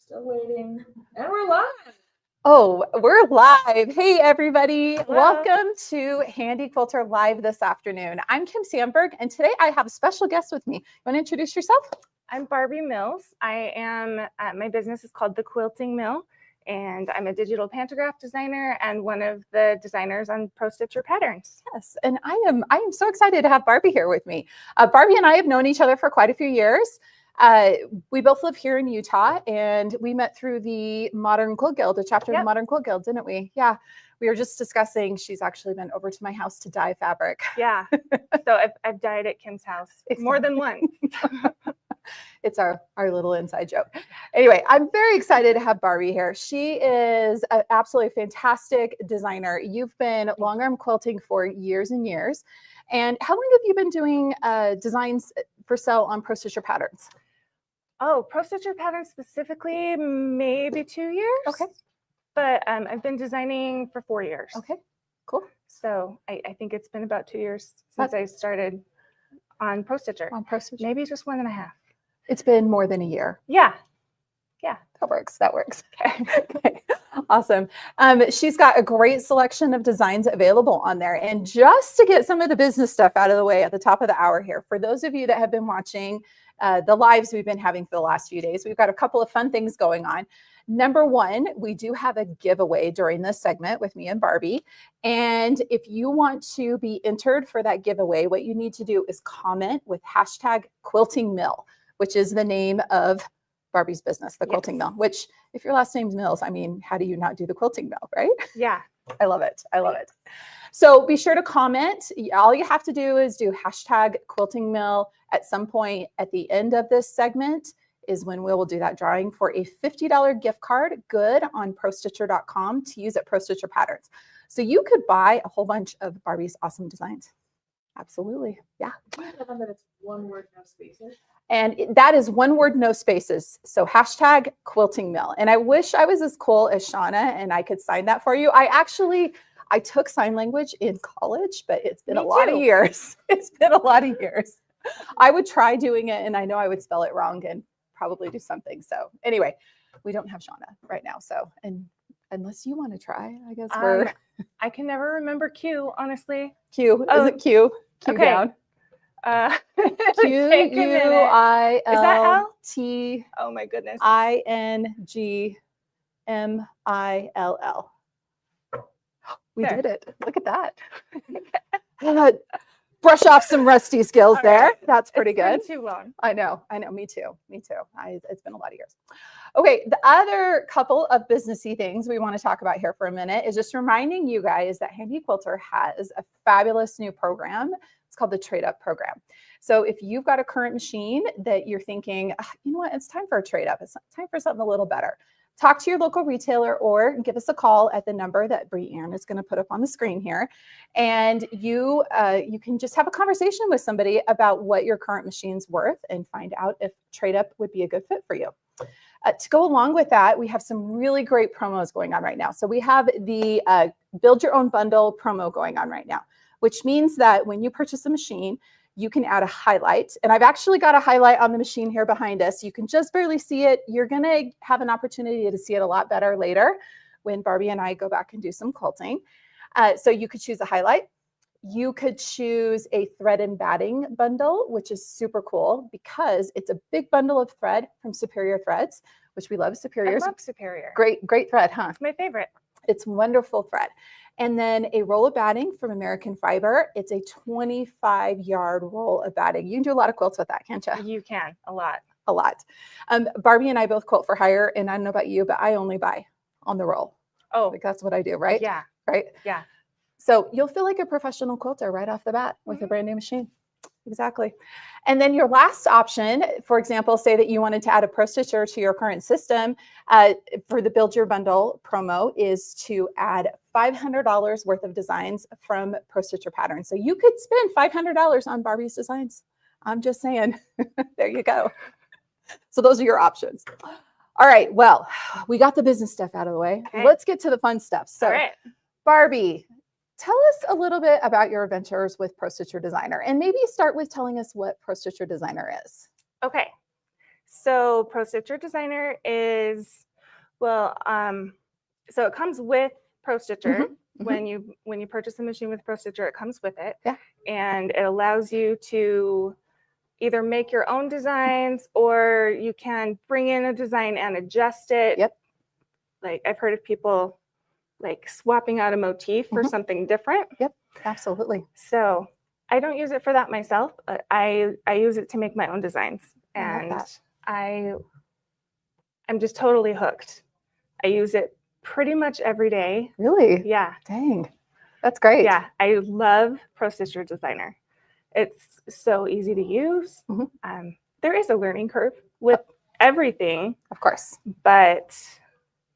Still waiting. And we're live. Oh, we're live. Hey, everybody. Hello. Welcome to Handy Quilter Live this afternoon. I'm Kim Sandberg, and today I have a special guest with me. You want to introduce yourself? I'm Barbie Mills. My business is called the Quilting Mill, and I'm a digital pantograph designer and one of the designers on Pro Stitcher Patterns. Yes, and I am so excited to have Barbie here with me. Barbie and I have known each other for quite a few years. We both live here in Utah, and we met through the Modern Quilt Guild, a chapter of the Modern Quilt Guild, didn't we? Yeah. We were just discussing, she's actually been over to my house to dye fabric. Yeah. So I've dyed at Kim's house more than once. It's our little inside joke. Anyway, I'm very excited to have Barbie here. She is an absolutely fantastic designer. You've been long arm quilting for years and years. And how long have you been doing designs for sale on Pro Stitcher Patterns? Oh, Pro Stitcher Patterns specifically, maybe 2 years. Okay. But I've been designing for 4 years. Okay, cool. So I think it's been about 2 years since I started on Pro Stitcher. On Pro Stitcher. Maybe just 1.5. It's been more than a year. Yeah. That works. Okay. Awesome. She's got a great selection of designs available on there. And just to get some of the business stuff out of the way at the top of the hour here, for those of you that have been watching the lives we've been having for the last few days, we've got a couple of fun things going on. Number one, we do have a giveaway during this segment with me and Barbie. And if you want to be entered for that giveaway, what you need to do is comment with hashtag Quilting Mill, which is the name of Barbie's business, the Quilting Mill, which if your last name's Mills, I mean, how do you not do the Quilting Mill, right? Yeah. I love it. I love it. So be sure to comment. All you have to do is do hashtag Quilting Mill. At some point at the end of this segment is when we will do that drawing for a $50 gift card, good on ProStitcher.com to use at Pro Stitcher Patterns. So you could buy a whole bunch of Barbie's awesome designs. Absolutely. Yeah. That it's one word, no spaces. And that is one word, no spaces. So hashtag Quilting Mill. And I wish I was as cool as Shauna and I could sign that for you. I took sign language in college, but it's been a lot of years. It's been a lot of years. I would try doing it and I know I would spell it wrong and probably do something. So anyway, we don't have Shauna right now. So, and unless you want to try, I guess I can never remember Q, honestly. Q. Is it Q? Q okay. Down. Q-U-I-L-T. Oh my goodness. I-N-G-M-I-L-L. We did it. Look at that. Brush off some rusty skills there. Right. That's pretty good. It's been too long. I know. Me too. It's been a lot of years. Okay. The other couple of businessy things we want to talk about here for a minute is just reminding you guys that Handy Quilter has a fabulous new program. It's called the Trade Up program. So if you've got a current machine that you're thinking, you know what, it's time for a trade up. It's time for something a little better. Talk to your local retailer or give us a call at the number that Brianne is going to put up on the screen here. And you can just have a conversation with somebody about what your current machine's worth and find out if trade up would be a good fit for you. To go along with that, we have some really great promos going on right now. So we have the Build Your Own Bundle promo going on right now, which means that when you purchase a machine, you can add a highlight. And I've actually got a highlight on the machine here behind us. You can just barely see it. You're going to have an opportunity to see it a lot better later when Barbie and I go back and do some quilting. So you could choose a highlight. You could choose a thread and batting bundle, which is super cool because it's a big bundle of thread from Superior Threads, which we love. Superior's. I love Superior. Great thread, huh? It's my favorite. It's wonderful thread. And then a roll of batting from American Fiber. It's a 25-yard roll of batting. You can do a lot of quilts with that, can't you? You can, a lot. A lot. Barbie and I both quilt for hire, and I don't know about you, but I only buy on the roll. Oh. Like that's what I do, right? Yeah. Right? Yeah. So you'll feel like a professional quilter right off the bat with a brand new machine. Exactly. And then your last option, for example, say that you wanted to add a Pro Stitcher to your current system for the Build Your Bundle promo is to add $500 worth of designs from Pro Stitcher Patterns. So you could spend $500 on Barbie's designs. I'm just saying, there you go. So those are your options. All right. Well, we got the business stuff out of the way. Okay. Let's get to the fun stuff. So all right. Barbie, tell us a little bit about your adventures with Pro Stitcher Designer, and maybe start with telling us what Pro Stitcher Designer is. Okay. So Pro Stitcher Designer is, well, so it comes with Pro Stitcher. When you purchase a machine with Pro Stitcher, it comes with it. Yeah. And it allows you to either make your own designs, or you can bring in a design and adjust it. Yep. Like I've heard of people like swapping out a motif for something different. Yep, absolutely. So I don't use it for that myself, but I use it to make my own designs. And I'm just totally hooked. I use it pretty much every day. Really? Yeah. Dang. That's great. Yeah. I love Pro Stitcher Designer. It's so easy to use. There is a learning curve with everything. Of course. But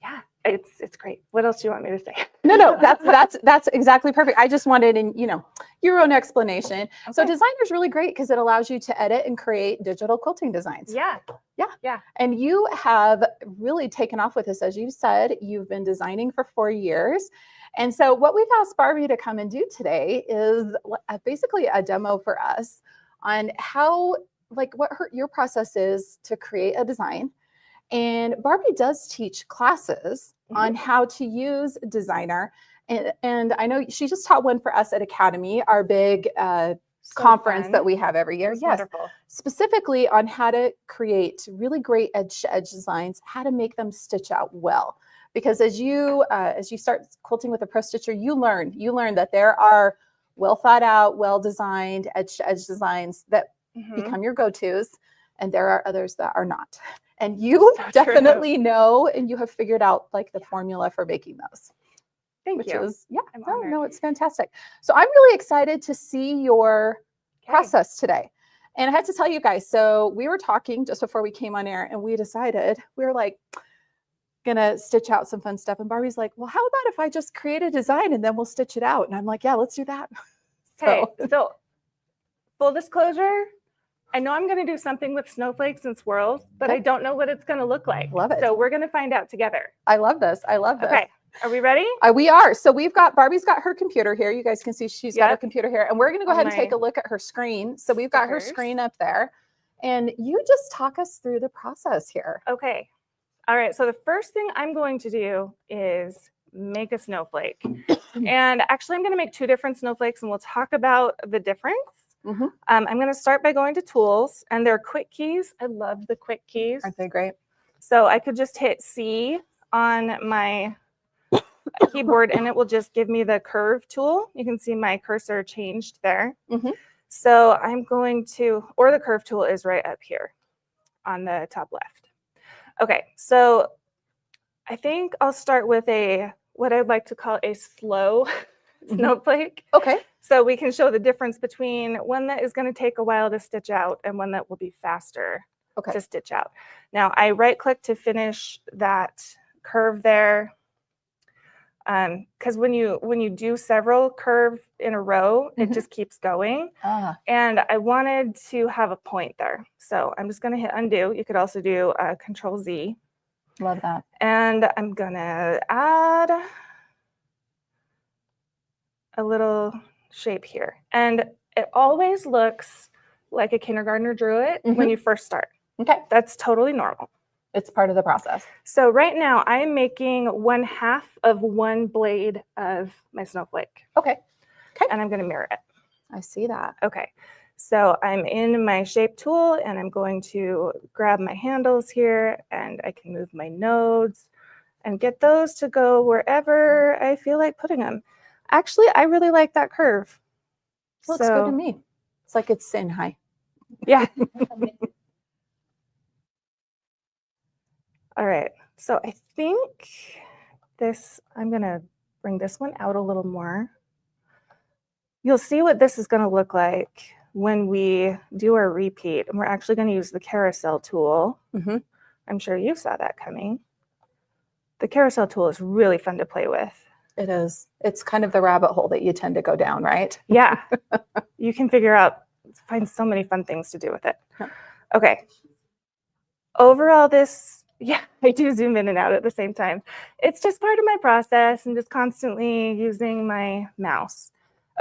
yeah, it's great. What else do you want me to say? No, that's exactly perfect. I just wanted, your own explanation. Okay. So Designer is really great because it allows you to edit and create digital quilting designs. Yeah. And you have really taken off with this. As you said, you've been designing for 4 years. And so what we've asked Barbie to come and do today is basically a demo for us on how, what your process is to create a design. And Barbie does teach classes on how to use Designer. And I know she just taught one for us at Academy, our big conference that we have every year. Yes, wonderful. Specifically on how to create really great edge-to-edge designs, how to make them stitch out well. Because as you start quilting with a Pro Stitcher, you learn that there are well thought out, well designed edge-to-edge designs that become your go-tos, and there are others that are not. And you definitely know, and you have figured out like the formula for making those. Thank you. No, it's fantastic. So I'm really excited to see your process today. And I have to tell you guys, so we were talking just before we came on air, and we decided we were like gonna stitch out some fun stuff. And Barbie's like, well, how about if I just create a design and then we'll stitch it out? And I'm like, yeah, let's do that. So full disclosure, I know I'm going to do something with snowflakes and swirls, but I don't know what it's going to look like. Love it. So we're going to find out together. I love this. Okay. Are we ready? We are. So Barbie's got her computer here. You guys can see she's got her computer here. And we're going to go ahead and take a look at her screen. So we've got her screen up there. And you just talk us through the process here. Okay. All right. So the first thing I'm going to do is make a snowflake. And actually, I'm going to make 2 different snowflakes, and we'll talk about the difference. I'm going to start by going to tools, and they're quick keys. I love the quick keys. Aren't they great? So I could just hit C on my keyboard, and it will just give me the curve tool. You can see my cursor changed there. So I'm going to, or the curve tool is right up here on the top left. Okay, so I think I'll start with what I'd like to call a slow snowflake. Okay. So we can show the difference between one that is going to take a while to stitch out and one that will be faster to stitch out. Now I right click to finish that curve there. Because when you do several curve in a row, it just keeps going. And I wanted to have a point there. So I'm just going to hit undo. You could also do Control Z. Love that. And I'm going to add a little shape here. And it always looks like a kindergartner drew it when you first start. Okay. That's totally normal. It's part of the process. So right now I'm making 1/2 of one blade of my snowflake. Okay. And I'm going to mirror it. I see that. Okay. So I'm in my shape tool, and I'm going to grab my handles here, and I can move my nodes and get those to go wherever I feel like putting them. Actually, I really like that curve. Looks good to me. It's like it's in high. Yeah. All right. So I think I'm going to bring this one out a little more. You'll see what this is going to look like when we do our repeat. And we're actually going to use the carousel tool. I'm sure you saw that coming. The carousel tool is really fun to play with. It is. It's kind of the rabbit hole that you tend to go down, right? Yeah. You can find so many fun things to do with it. Okay. Overall, I do zoom in and out at the same time. It's just part of my process and just constantly using my mouse.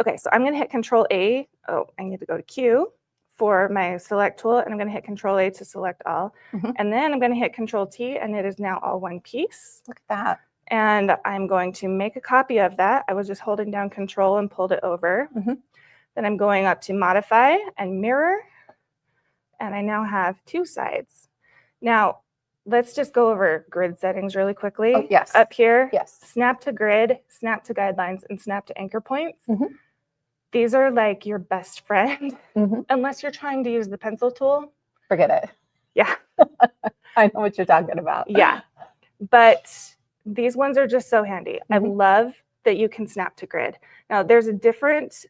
Okay, so I'm going to hit Control A. Oh, I need to go to Q for my select tool, and I'm going to hit Control A to select all. Mhm. And then I'm going to hit Control T, and it is now all one piece. Look at that. And I'm going to make a copy of that. I was just holding down Control and pulled it over. Mhm. Then I'm going up to Modify and Mirror, and I now have two sides. Now, let's just go over grid settings really quickly. Oh, yes. Up here, Yes. snap to grid, snap to guidelines, and snap to anchor points. Mhm. These are like your best friend, Mhm. unless you're trying to use the pencil tool. Forget it. Yeah. I know what you're talking about. Yeah. But these ones are just so handy. I Mhm. love that you can snap to grid. Now, there's a different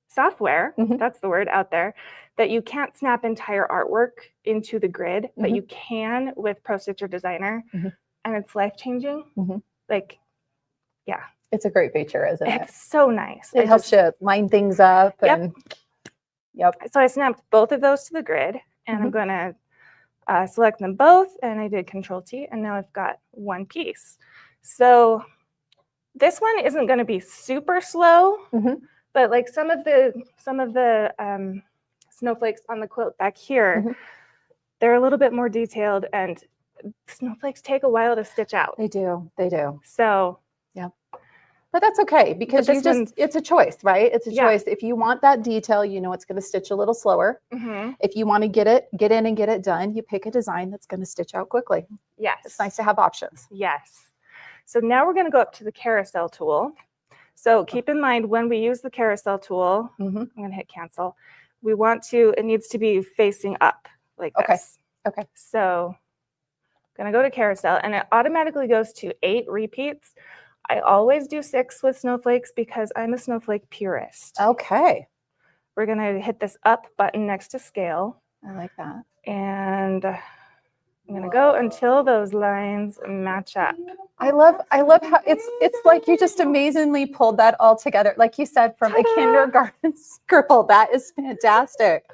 software, Mhm. that's the word out there, that you can't snap entire artwork into the grid, but Mhm. you can with Pro Stitcher Designer, Mhm. and it's life-changing. Mhm. Like, yeah, It's a great feature, isn't it? it's so nice. It helps you line things up. Yep. And yep. So I snapped both of those to the grid, and I'm Mhm. going to select them both, and I did Control T, and now I've got one piece. So this one isn't going to be super slow, Mhm. but like some of the snowflakes on the quilt back here, Mhm. they're a little bit more detailed, and snowflakes take a while to stitch out. They do. They do. So But that's okay because this one- it's a choice, right? It's a Yeah. choice. If you want that detail, you know it's going to stitch a little slower. mhm, If you want to get in and get it done, you pick a design that's going to stitch out quickly. yes, It's nice to have options. yes. So now we're going to go up to the carousel tool. So keep in mind when we use the carousel tool, Mhm. I'm going to hit cancel. It needs to be facing up like Okay. this. Okay. So I'm going to go to carousel, and it automatically goes to 8 repeats. I always do 6 with snowflakes because I'm a snowflake purist. Okay. We're going to hit this up button next to scale, I like that. and I'm going to go until those lines match up. I love how it's like you just amazingly pulled that all together. Like you said, from a Ta-da! kindergarten scribble. That is fantastic.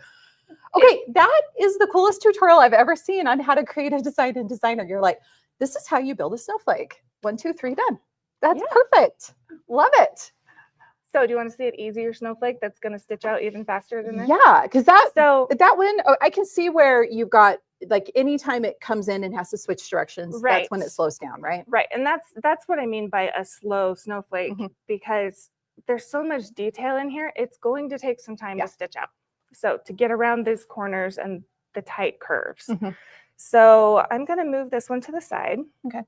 Okay, that is the coolest tutorial I've ever seen on how to create a design in Designer. You're like, this is how you build a snowflake. 1, 2, 3, done. That's Yeah. perfect. Love it. So do you want to see an easier snowflake that's going to stitch out even faster than this? Yeah, because that one, I can see where you've got like anytime it comes in and has to switch directions, Right. that's when it slows down, right? Right, and that's what I mean by a slow snowflake, Mhm. because there's so much detail in here. It's going to take some time Yeah. to stitch out. So to get around these corners and the tight curves. Mhm. So I'm going to move this one to the side. Okay.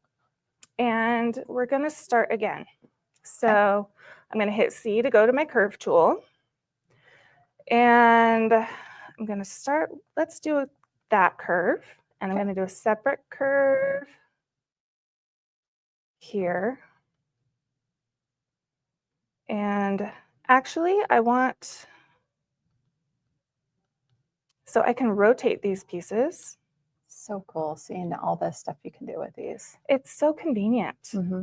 And we're going to start again. So I'm going to hit C to go to my curve tool. And I'm going to start, let's do that curve. And I'm going to do a separate curve here. And actually, so I can rotate these pieces. So cool seeing all the stuff you can do with these. It's so convenient. Mm-hmm.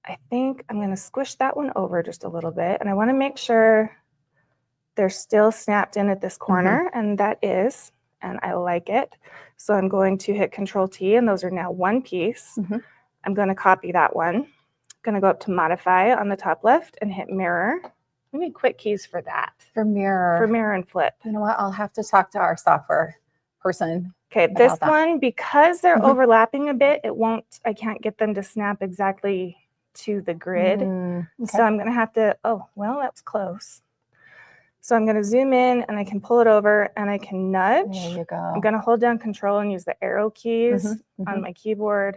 I think I'm going to squish that one over just a little bit. And I want to make sure they're still snapped in at this corner, and that is, and I like it. So I'm going to hit Control T, and those are now one piece. Mhm. I'm going to copy that one. I'm going to go up to Modify on the top left and hit Mirror. We need quick keys for that. For mirror. For mirror and flip. You know what? I'll have to talk to our software person. Okay, this that. one, because they're Mhm. overlapping a bit, I can't get them to snap exactly to the grid. Okay. So I'm going to have to, oh, well, that was close. So I'm going to zoom in, and I can pull it over, and I can nudge. There you go. I'm going to hold down Control and use the arrow keys on my keyboard.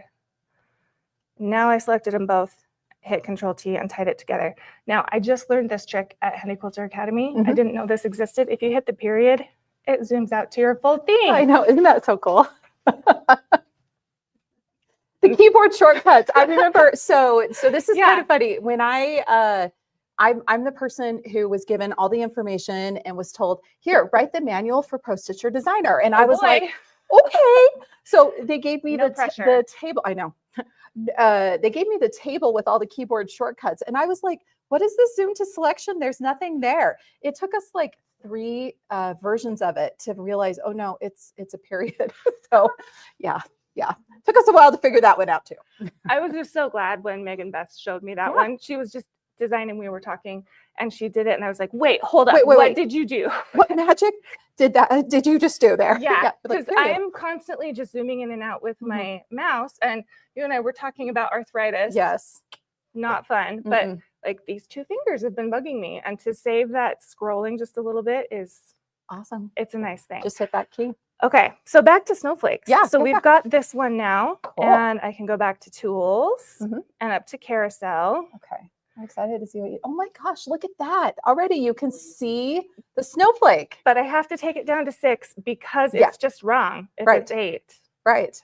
Now I selected them both, hit Control T, and tied it together. Now, I just learned this trick at Honey Quilter Academy. I didn't know this existed. If you hit the period, it zooms out to your full thing. I know. Isn't that so cool? The keyboard shortcuts. I remember. So this is kind of funny. When I'm the person who was given all the information and was told, here, write the manual for Pro Stitcher Designer. And I was like, okay. So they gave me the table. I know. They gave me the table with all the keyboard shortcuts. And I was like, what is this zoom to selection? There's nothing there. It took us like 3 versions of it to realize, oh no, it's a period. So yeah. Took us a while to figure that one out too. I was just so glad when Megan Beth showed me that one. She was just design and we were talking and she did it and I was like, wait, hold up. Wait. What did you do? What magic did you just do there? Yeah, like, because I'm constantly just zooming in and out with my mouse, and you and I were talking about arthritis. Yes. Not fun, but like these two fingers have been bugging me, and to save that scrolling just a little bit is awesome. It's a nice thing. Just hit that key. Okay, so back to snowflakes. Yeah. So we've got this one now, Cool. and I can go back to tools and up to carousel. Okay. I'm excited to see what you, oh my gosh, look at that. Already you can see the snowflake. But I have to take it down to 6 because it's just wrong if it's 8. Right.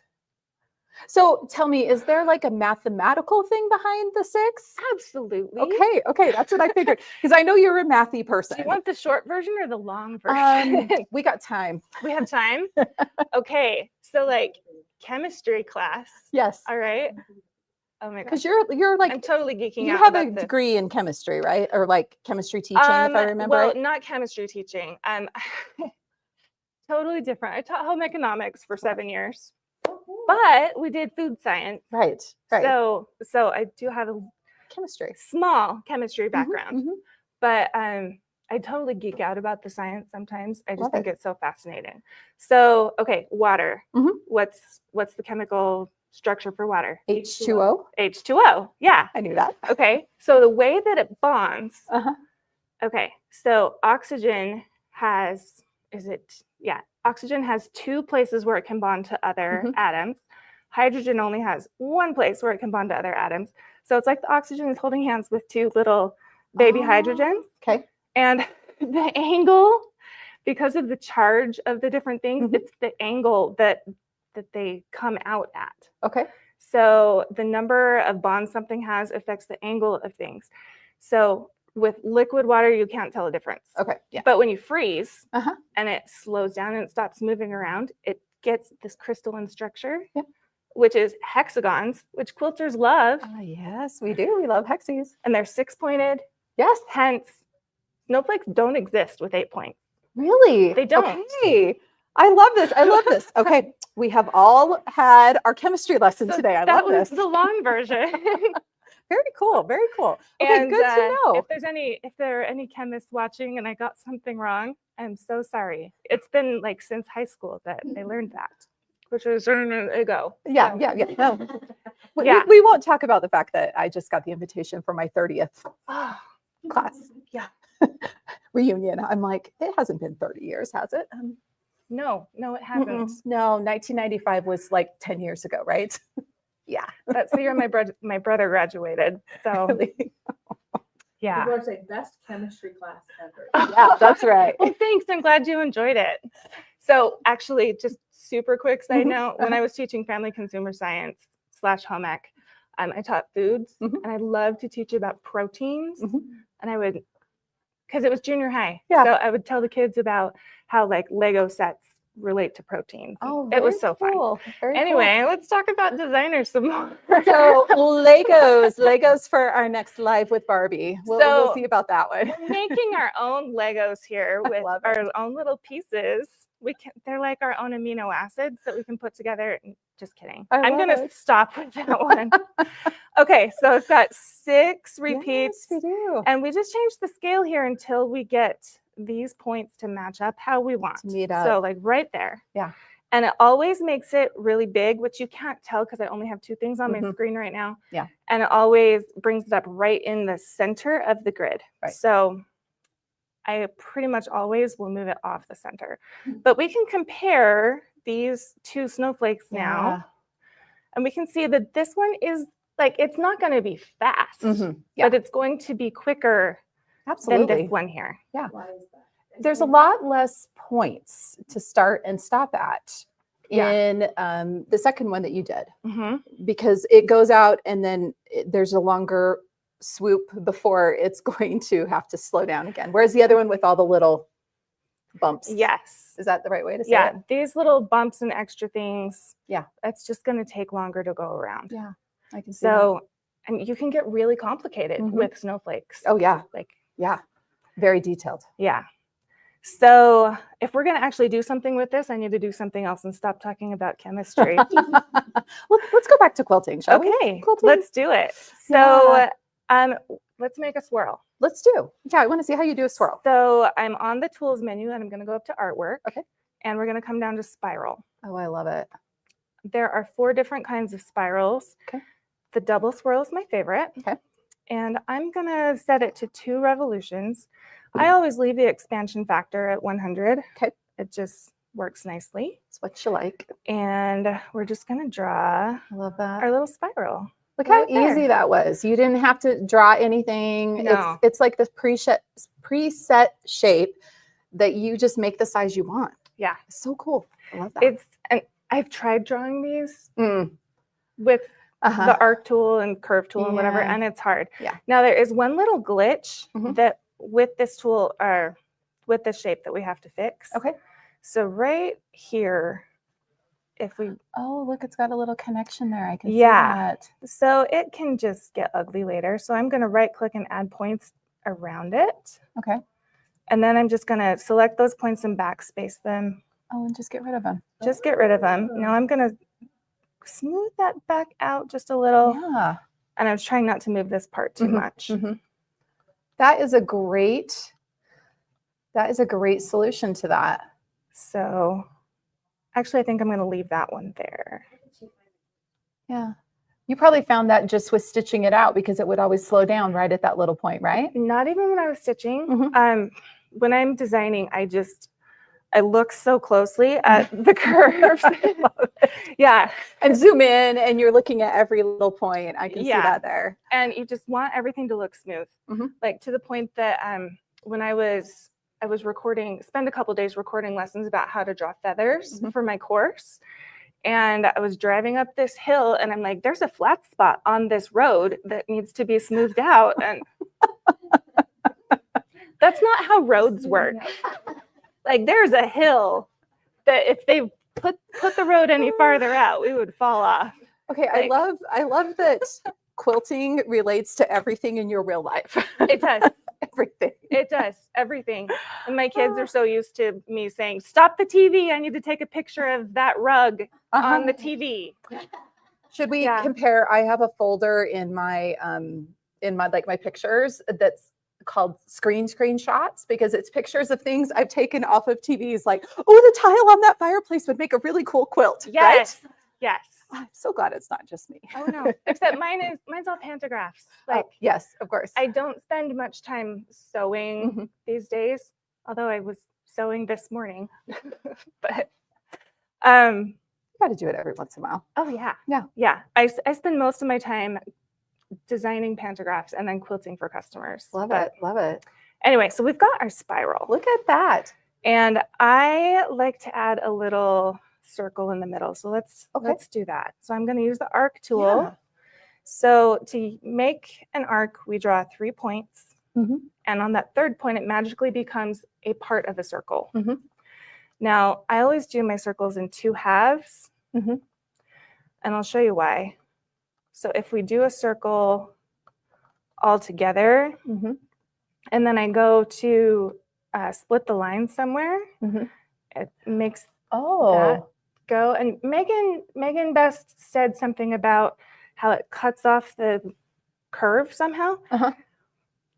So tell me, is there like a mathematical thing behind the 6? Absolutely. Okay. That's what I figured. Because I know you're a mathy person. Do you want the short version or the long version? We got time. We have time? Okay. So like chemistry class. Yes. All right. Oh my gosh. Because you're like, I'm totally geeking you out. have about a this. degree in chemistry, right? Or like chemistry teaching, if I remember well, right. not chemistry teaching. Totally different. I taught home economics for 7 years, but we did food science. Right. So I do have a Chemistry. small chemistry background, but I totally geek out about the science sometimes. I just Love think it's so fascinating. So, okay, water. What's the chemical structure for water? H2O. H2O. Yeah. I knew that. Okay. So the way that it bonds. Uh-huh. Okay. So oxygen has, oxygen has 2 places where it can bond to other atoms. Hydrogen only has 1 place where it can bond to other atoms. So it's like the oxygen is holding hands with 2 little baby hydrogens. Okay. And the angle, because of the charge of the different things, it's the angle that they come out at. Okay. So the number of bonds something has affects the angle of things. So with liquid water, you can't tell a difference. Okay. Yeah. But when you freeze and it slows down and it stops moving around, it gets this crystalline structure, which is hexagons, which quilters love. Yes, we do. We love hexes. And they're 6-pointed. Yes. Hence, snowflakes don't exist with 8 points. Really? They don't. Okay. I love this. Okay. We have all had our chemistry lesson today. I love this. That was the long version. Very cool. Very cool. Okay, And, good to know. If there are any chemists watching and I got something wrong, I'm so sorry. It's been like since high school that I learned that, which was ago. Yeah. No. We won't talk about the fact that I just got the invitation for my 30th class. Yeah. Reunion. I'm like, it hasn't been 30 years, has it? No, it hasn't. No, 1995 was like 10 years ago, right? Yeah. That's the year my brother graduated. So Really? yeah. People are saying best chemistry class ever. Yeah, that's right. Well, thanks. I'm glad you enjoyed it. So actually, just super quick side note, when I was teaching family consumer science / home ec, I taught foods and I loved to teach about proteins. And I would, because it was junior high. Yeah. So I would tell the kids about how like Lego sets relate to proteins. Oh, it was so fun. Anyway, let's talk about designers some more. So Legos for our next live with Barbie. We'll see about that one. We're making our own Legos here with our own little pieces. They're like our own amino acids that we can put together. Just kidding. I'm going to stop with that one. Okay, so it's got 6 repeats. Yes, we do. And we just changed the scale here until we get these points to match up how we want. To meet up. So like right there. Yeah. And it always makes it really big, which you can't tell because I only have 2 things on my screen right now. Yeah. And it always brings it up right in the center of the grid. Right. So I pretty much always will move it off the center. But we can compare these 2 snowflakes now. And we can see that this one is like, it's not going to be fast, but it's going to be quicker than this one here. Yeah. Why is that? There's a lot less points to start and stop at in the second one that you did, because it goes out and then there's a longer swoop before it's going to have to slow down again. Whereas the other one with all the little bumps. Yes. Is that the right way to say it? These little bumps and extra things. Yeah. It's just going to take longer to go around. Yeah. I can see So, and you can get really complicated with snowflakes. that. Oh yeah. Yeah. Very detailed. Yeah. So if we're going to actually do something with this, I need to do something else and stop talking about chemistry. Let's go back to quilting, shall we? Okay, Quilting. let's do it. So let's make a swirl. Let's do. Yeah, I want to see how you do a swirl. So I'm on the tools menu and I'm going to go up to artwork. Okay. And we're going to come down to spiral. Oh, I love it. There are 4 different kinds of spirals. Okay. The double swirl is my favorite. Okay. And I'm going to set it to 2 revolutions. I always leave the expansion factor at 100. Okay. It just works nicely. It's what you like. And we're just going to draw I love that. our little spiral. Look how right there. easy that was. You didn't have to draw anything. No. It's like this preset shape that you just make the size you want. Yeah. It's so cool. I love that. And I've tried drawing these Mm. with Uh-huh. the arc tool and curve tool and whatever, Yeah. and it's hard. Yeah. Now there is one little glitch Mhm. that with this tool or with this shape that we have to fix. Okay. So right here, if we, Oh, look, it's got a little connection there. I can Yeah. see that. so it can just get ugly later. So I'm going to right click and add points around it. Okay. And then I'm just going to select those points and backspace them. Oh, and just get rid of them. Just get rid of them. Now I'm going to smooth that back out just a little. Yeah. And I was trying not to move this part too Mhm. much. Mhm. That is a great solution to that. So actually, I think I'm going to leave that one there. Yeah. You probably found that just with stitching it out because it would always slow down right at that little point, right? Not even when I was stitching. Mhm. When I'm designing, I look so closely at the curves. Yeah. And zoom in and you're looking at every little point. I can see Yeah. that there. And you just want everything to look smooth. Mhm. Like to the point that when I was spend a couple days recording lessons about how to draw feathers Mhm. for my course. And I was driving up this hill and I'm like, there's a flat spot on this road that needs to be smoothed out. And that's not how roads work. Like there's a hill that if they put the road any farther out, we would fall off. Okay, Like- I love that quilting relates to everything in your real life. It does. Everything. It does. Everything. And my kids are so used to me saying, stop the TV. I need to take a picture of that rug on the TV. Should we Yeah. compare? I have a folder in my like my pictures that's called screenshots because it's pictures of things I've taken off of TVs like, oh, the tile on that fireplace would make a really cool quilt. Yes. Right? Yes. I'm so glad it's not just me. Oh no. Except mine's all pantographs. Like Oh, yes, of course. I don't spend much time sewing Mhm. these days, although I was sewing this morning. But got to do it every once in a while. oh yeah. Yeah. Yeah. I spend most of my time designing pantographs and then quilting for customers. Love But it. Love it. Anyway, so we've got our spiral. Look at that. And I like to add a little circle in the middle. So let's do that. So I'm going to use the arc tool. Yeah. So to make an arc, we draw 3 points. Mhm. And on that 3rd point, it magically becomes a part of a circle. Mhm. Now, I always do my circles in 2 halves. Mhm. And I'll show you why. So if we do a circle all together, Mhm. and then I go to split the line somewhere, Mhm. it makes Oh. go. And Megan Best said something about how it cuts off the curve somehow. Uh-huh.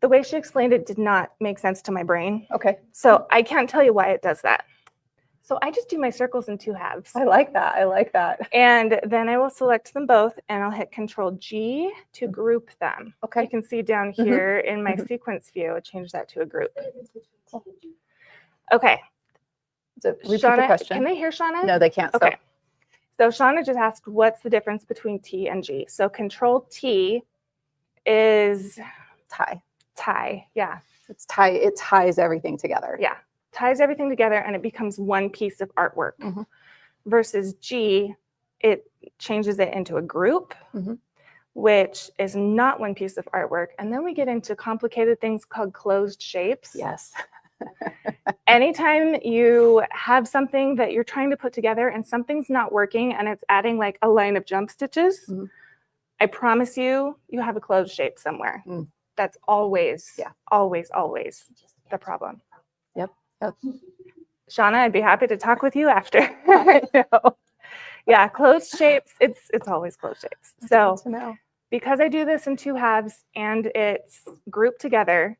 The way she explained it did not make sense to my brain. Okay. So I can't tell you why it does that. So I just do my circles in 2 halves. I like that. I like that. And then I will select them both and I'll hit Control G to group them. Okay. You can see down Mhm. here in my Mhm. sequence view, I changed that to a group. Okay. So repeat the Shauna, question. can they hear Shauna? No, they can't. Okay. So Shauna just asked, what's the difference between T and G? So Control T is Tie. tie. Yeah. It's tie. It ties everything together. Yeah. Ties everything together and it becomes one piece of artwork. Mhm. Versus G, it changes it into a group, Mhm. which is not one piece of artwork. And then we get into complicated things called closed shapes. Yes. Anytime you have something that you're trying to put together and something's not working and it's adding like a line of jump stitches, Mhm. I promise you, you have a closed shape somewhere. Mm. That's always, Yeah. always the problem. Yep. Shauna, I'd be happy to talk with you after. I know. Yeah, closed shapes, it's always closed shapes. So Good to know. because I do this in 2 halves and it's grouped together,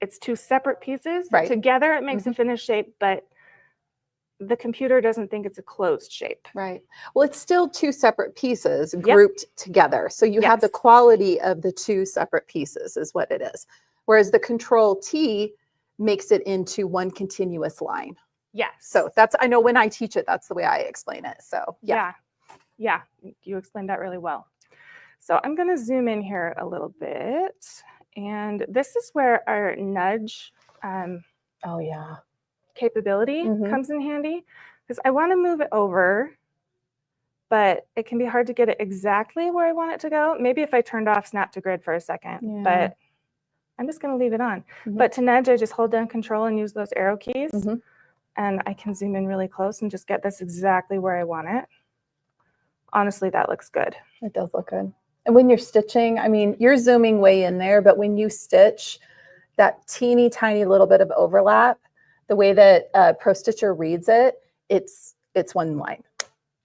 it's 2 separate pieces. Right. Together it makes a finished shape, but the computer doesn't think it's a closed shape. Right. Well, it's still 2 separate pieces grouped together. So you have the Yes. quality of the 2 separate pieces is what it is. Whereas the Control T makes it into one continuous line. Yes. So that's, I know when I teach it, that's the way I explain it. So Yeah, you explained that really well. So I'm going to zoom in here a little bit. And this is where our nudge Oh yeah. capability comes in handy, because I want to move it over, but it can be hard to get it exactly where I want it to go. Maybe if I turned off Snap to Grid for a second, but I'm just going to leave it on. But to nudge, I just hold down Control and use those arrow keys, and I can zoom in really close and just get this exactly where I want it. Honestly, that looks good. It does look good. And when you're stitching, I mean, you're zooming way in there, but when you stitch, that teeny tiny little bit of overlap, the way that Pro Stitcher reads it, it's one line.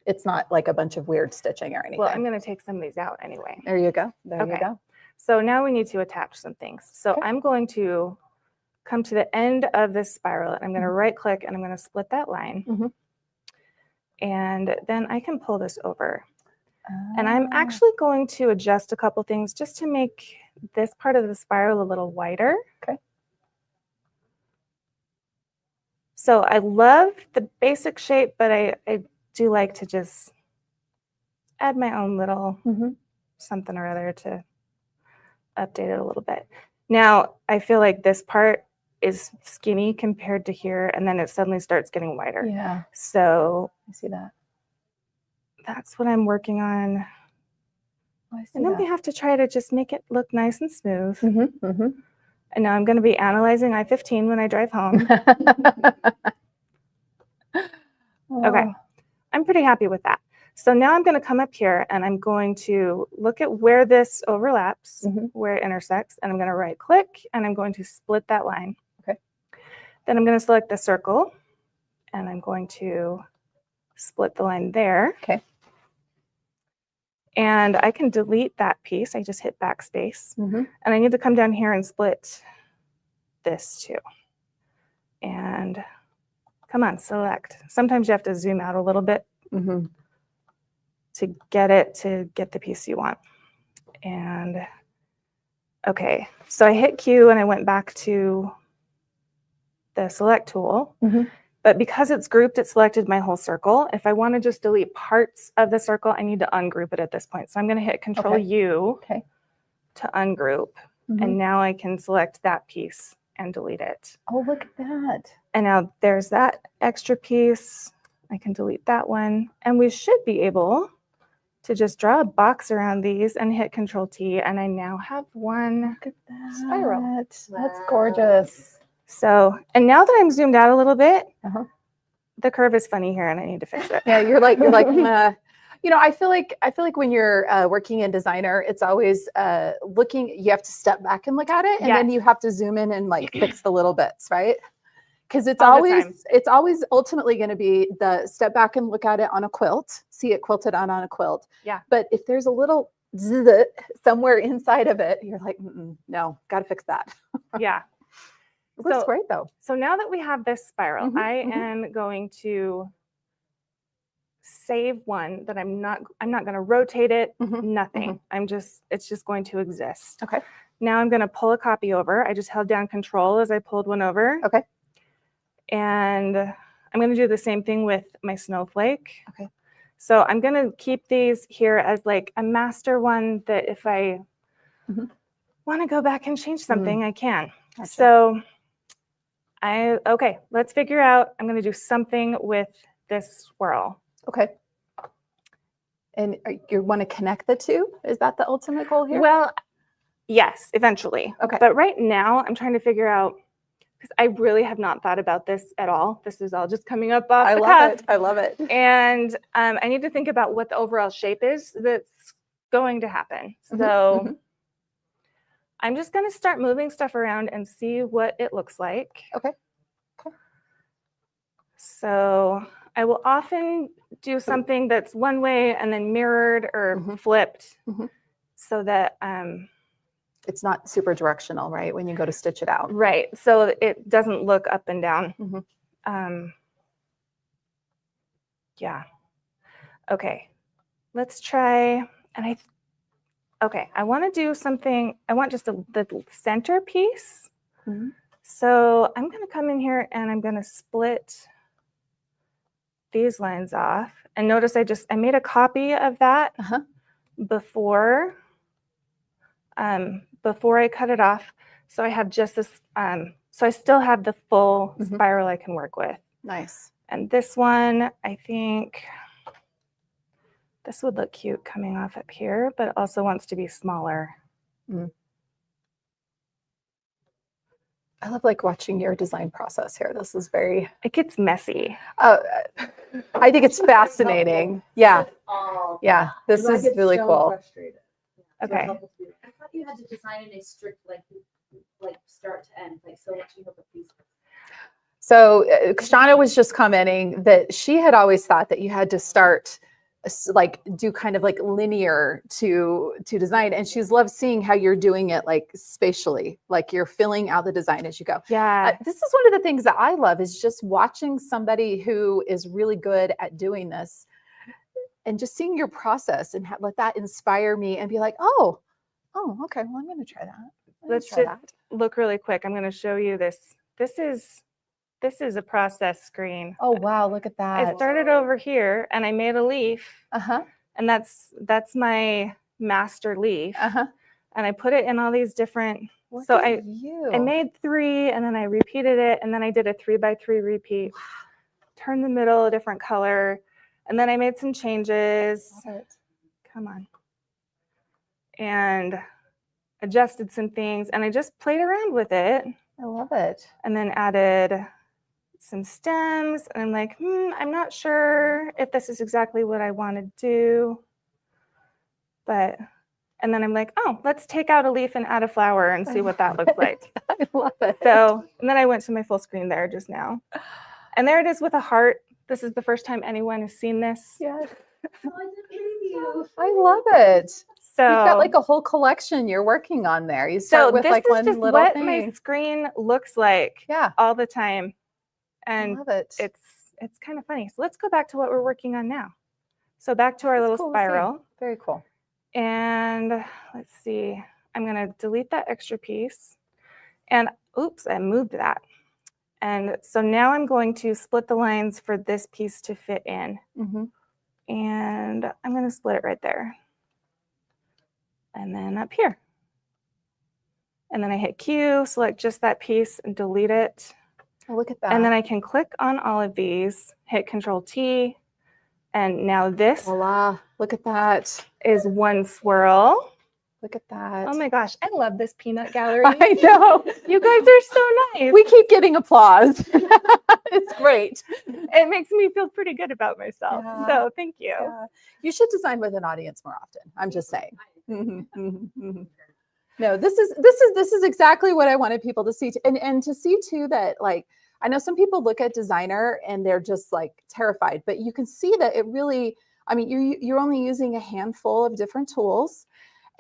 It's not like a bunch of weird stitching or anything. Well, I'm going to take some of these out anyway. There you go. There you go. So now we need to attach some things. So I'm going to come to the end of this spiral, and I'm going to right click and I'm going to split that line. And then I can pull this over. And I'm actually going to adjust a couple things just to make this part of the spiral a little wider. Okay. So I love the basic shape, but I do like to just add my own little something or other to update it a little bit. Now, I feel like this part is skinny compared to here, and then it suddenly starts getting wider. Yeah. So I see that. That's what I'm working on. And then we have to try to just make it look nice and smooth. And now I'm going to be analyzing I-15 when I drive home. Okay, I'm pretty happy with that. So now I'm going to come up here and I'm going to look at where this overlaps, where it intersects, and I'm going to right click and I'm going to split that line. Okay. Then I'm going to select the circle and I'm going to split the line there. Okay. And I can delete that piece. I just hit backspace. And I need to come down here and split this too. And come on, select. Sometimes you have to zoom out a little bit to get the piece you want. And okay, so I hit Q and I went back to the select tool. But because it's grouped, it selected my whole circle. If I want to just delete parts of the circle, I need to ungroup it at this point. So I'm going to hit Control U to ungroup. And now I can select that piece and delete it. Oh, look at that. And now there's that extra piece. I can delete that one. And we should be able to just draw a box around these and hit Control T. And I now have one spiral. That's gorgeous. So, and now that I'm zoomed out a little bit, the curve is funny here and I need to fix it. Yeah, you're like, you know, I feel like when you're working in designer, it's always looking, you have to step back and look at it, and then you have to zoom in and like fix the little bits, right? Because it's always ultimately going to be the step back and look at it on a quilt, see it quilted on a quilt. Yeah. But if there's a little somewhere inside of it, you're like, no, got to fix that. Yeah. It looks great though. So now that we have this spiral, I am going to save one that I'm not going to rotate it, nothing. It's just going to exist. Okay. Now I'm going to pull a copy over. I just held down Control as I pulled one over. Okay. And I'm going to do the same thing with my snowflake. Okay. So I'm going to keep these here as like a master one that if I want to go back and change something, I can. Gotcha. So okay, let's figure out, I'm going to do something with this swirl. Okay. And you want to connect the two? Is that the ultimate goal here? Well, yes, eventually. Okay. But right now I'm trying to figure out, because I really have not thought about this at all. This is all just coming up off the cuff. I love it. And I need to think about what the overall shape is that's going to happen. So I'm just going to start moving stuff around and see what it looks like. Okay. So I will often do something that's one way and then mirrored or flipped so that, It's not super directional, right? When you go to stitch it out. right, so it doesn't look up and down. Mhm. Yeah. Okay, let's try, and okay, I want to do something, I want just the center piece. Mhm. So I'm going to come in here and I'm going to split these lines off. And notice I made a copy of that before I cut it off. So I have just this, so I still have the full spiral I can work with. Nice. And this one, I think this would look cute coming off up here, but it also wants to be smaller. I love like watching your design process here. This is very, It gets messy. I think it's fascinating. Yeah. Yeah. This I is get really so cool. frustrated. Okay. I thought you had to design in a strict like start to end, like so much you have a piece. So Shauna was just commenting that she had always thought that you had to start like do kind of like linear to design, and she's loved seeing how you're doing it like spatially, like you're filling out the design as you go. Yeah. This is one of the things that I love is just watching somebody who is really good at doing this and just seeing your process and let that inspire me and be like, oh, okay, well, I'm going to try that. Let's just look really quick. I'm going to show you this. This is a process screen. Oh, wow. Look at that. I started over here and I made a leaf. And that's my master leaf. And I put it in all these different, I made 3 and then I repeated it. And then I did a 3x3 repeat, turned the middle a different color. And then I made some changes. Come on. And adjusted some things and I just played around with it. I love it. And then added some stems and I'm like, I'm not sure if this is exactly what I want to do. And then I'm like, oh, let's take out a leaf and add a flower and see what that looks like. I love it. So, and then I went to my full screen there just now. And there it is with a heart. This is the first time anyone has seen this. Yes. Oh, it's a preview. I love it. So you've got like a whole collection you're working on there. You start with this like is one just little what thing. my screen looks like all the time. And I love it. It's kind of funny. So let's go back to what we're working on now. So back to our little spiral. Very cool. And let's see, I'm going to delete that extra piece. And oops, I moved that. And so now I'm going to split the lines for this piece to fit in. And I'm going to split it right there. And then up here. And then I hit Q, select just that piece and delete it. Oh, look at that. And then I can click on all of these, hit Control T. And now this voila, look at that. Is one swirl. Look at that. Oh my gosh, I love this peanut gallery. I know. You guys are so nice. We keep getting applause. It's great. It makes me feel pretty good about myself. Yeah. So thank you. Yeah. You should design with an audience more often. I'm just saying. No, this is exactly what I wanted people to see, and to see too that like I know some people look at designer and they're just like terrified, but you can see that it really, I mean, you're only using a handful of different tools,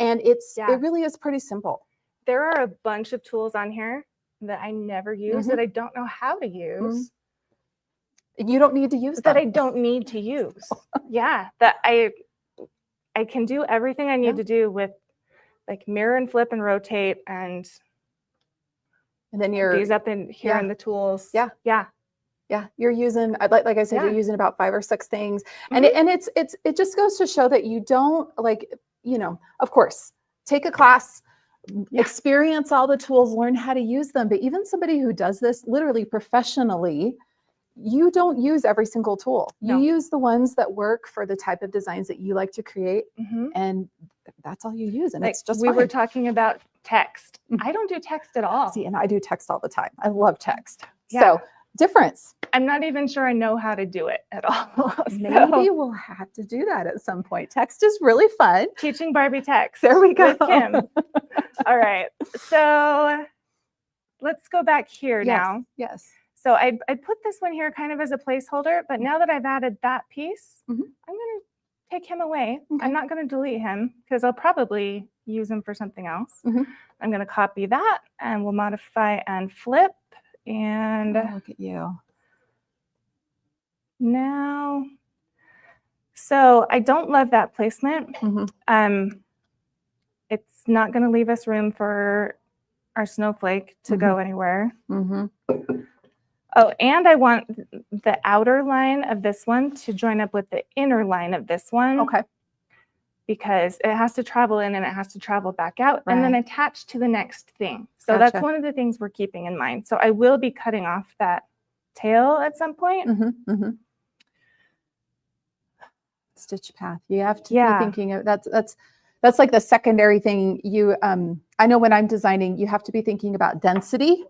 and it really is pretty simple. There are a bunch of tools on here that I never use that I don't know how to use. You don't need to use that them. I don't need to use. Yeah, that I can do everything I need to do with like mirror and flip and rotate and then you're these up in here in the tools. Yeah. You're using like I said, you're using about 5 or 6 things, and it just goes to show that you don't like, you know, of course, take a class, experience all the tools, learn how to use them. But even somebody who does this literally professionally, you don't use every single tool. You use the ones that work for the type of designs that you like to create, and that's all you use. And like it's just we fine. were talking about text. I don't do text at all. See, and I do text all the time. I love text. So difference. I'm not even sure I know how to do it at all. Maybe we'll have to do that at some point. Text is really fun. Teaching Barbie text. There we go. With Kim. All right. So let's go back here now. Yes. So I put this one here kind of as a placeholder, but now that I've added that piece, I'm going to take him away. I'm not going to delete him because I'll probably use them for something else. Mhm. I'm going to copy that and we'll modify and flip. And Oh, look at you. now, so I don't love that placement. Mhm. It's not going to leave us room for our snowflake to go anywhere. Mhm. Oh, and I want the outer line of this one to join up with the inner line of this one. Okay. Because it has to travel in and it has to travel back out and then Right. attach to the next thing. So that's Gotcha. one of the things we're keeping in mind. So I will be cutting off that tail at some point. Mhm. Stitch path. You have to be Yeah. thinking of that's like the secondary thing. You I know when I'm designing, you have to be thinking about density.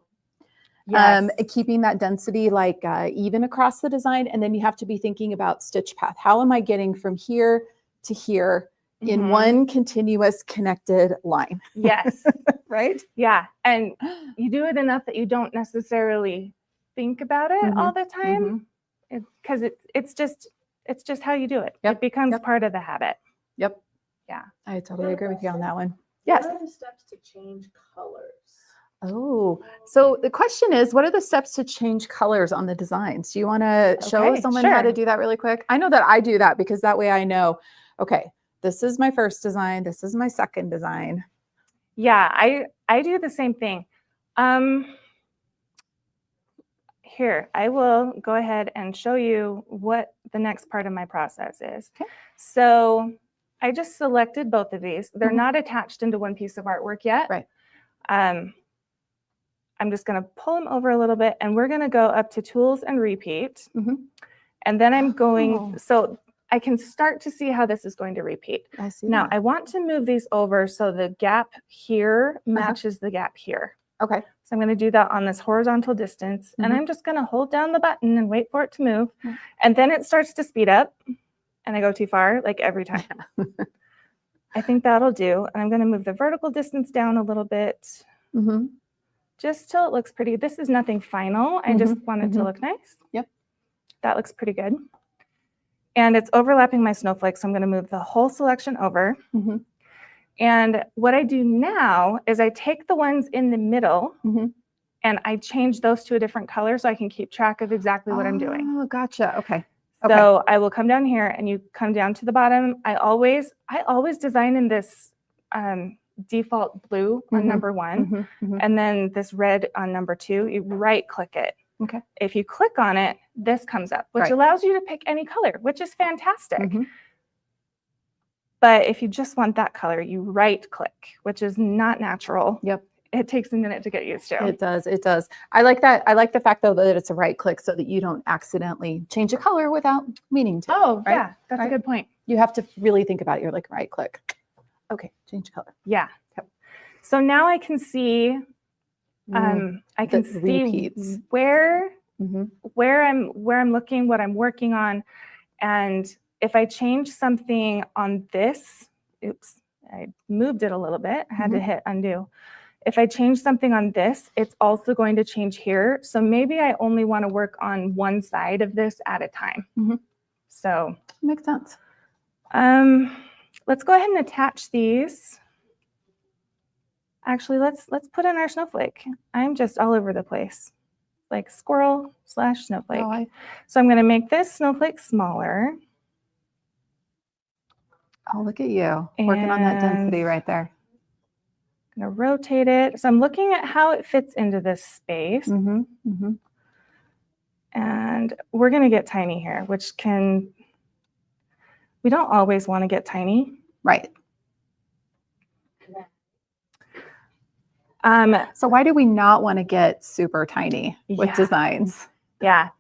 Yes. Keeping that density like even across the design, and then you have to be thinking about stitch path. How am I getting from here to here in one continuous connected line? Yes. Right? Yeah. And you do it enough that you don't necessarily think about it all the time because it's just how you do it. Yep. It becomes part of the habit. Yep. Yeah. I totally agree with you on that one. Yes. What are the steps to change colors? Oh, so the question is, what are the steps to change colors on the designs? Do you want to show Okay, someone how to sure. do that really quick? I know that I do that because that way I know, okay, this is my first design. This is my second design. Yeah, I do the same thing. Here, I will go ahead and show you what the next part of my process is. Okay. So I just selected both of these. They're not attached into one piece of artwork yet. Right. I'm just going to pull them over a little bit and we're going to go up to tools and repeat. And then I'm going, so I can start to see how this is going to repeat. I see. Now that. I want to move these over so the gap here matches the gap here. Okay. So I'm going to do that on this horizontal distance and I'm just going to hold down the button and wait for it to move. And then it starts to speed up and I go too far like every time. I think that'll do. And I'm going to move the vertical distance down a little bit. Just till it looks pretty. This is nothing final. I just want it to look nice. Yep. That looks pretty good. And it's overlapping my snowflake, so I'm going to move the whole selection over. And what I do now is I take the ones in the middle and I change those to a different color so I can keep track of exactly what I'm doing. Oh, gotcha. Okay. So I will come down here and you come down to the bottom. I always design in this default blue on number 1 and then this red on number 2. You right click it. Okay. If you click on it, this comes up, which allows you to pick any color, which is fantastic. But if you just want that color, you right click, which is not natural. Yep. It takes a minute to get used to. It does. It does. I like that. I like the fact though that it's a right click so that you don't accidentally change a color without meaning to. Oh, right? yeah. That's a good point. You have to really think about it. You're like right click. Okay. Change color. Yeah. So now I can see I can see repeats. where I'm looking, what I'm working on, and if I change something on this, oops, I moved it a little bit. I had to hit undo. If I change something on this, it's also going to change here. So maybe I only want to work on one side of this at a time. So makes sense. Let's go ahead and attach these. Actually, let's put in our snowflake. I'm just all over the place, like squirrel / snowflake. Oh, So I'm going to make this snowflake smaller. Oh, look at you working on that density right there. I'm going to rotate it. So I'm looking at how it fits into this space. And we're going to get tiny here, which we don't always want to get tiny. Right. So why do we not want to get super tiny with designs? Yeah.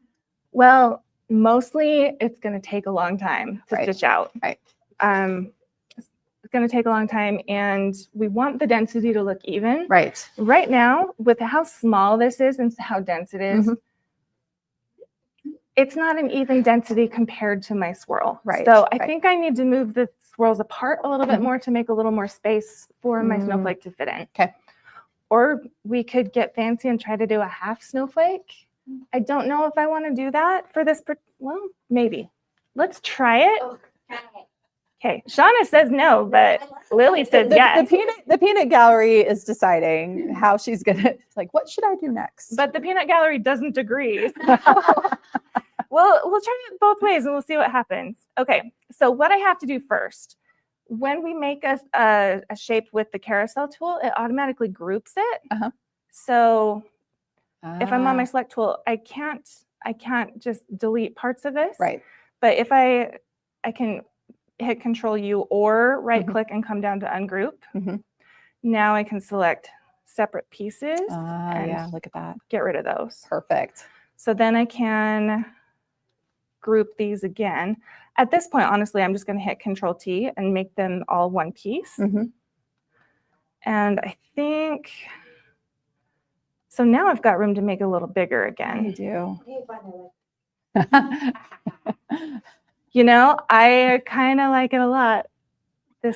Well, mostly it's going to take a long time to stitch out. Right. It's going to take a long time and we want the density to look even. Right. Right now, with how small this is and how dense it is, it's not an even density compared to my swirl. Right. So I think I need to move the swirls apart a little bit more to make a little more space for my snowflake to fit in. Okay. Or we could get fancy and try to do a half snowflake. I don't know if I want to do that for this. Well, maybe. Let's try it. Okay. Shauna says no, but Lily says the, yes. the peanut gallery is deciding how she's gonna, like, what should I do next? But the peanut gallery doesn't agree. We'll try it both ways and we'll see what happens. Okay, so what I have to do first, when we make a shape with the carousel tool, it automatically groups it. So if I'm on my select tool, I can't just delete parts of this. Right. But if I can hit Control U or right click and come down to ungroup. Now I can select separate pieces. And yeah, look at that. Get rid of those. Perfect. So then I can group these again. At this point, honestly, I'm just going to hit Control T and make them all one piece. And I think, so now I've got room to make it a little bigger again. You do. You know, I kind of like it a lot. I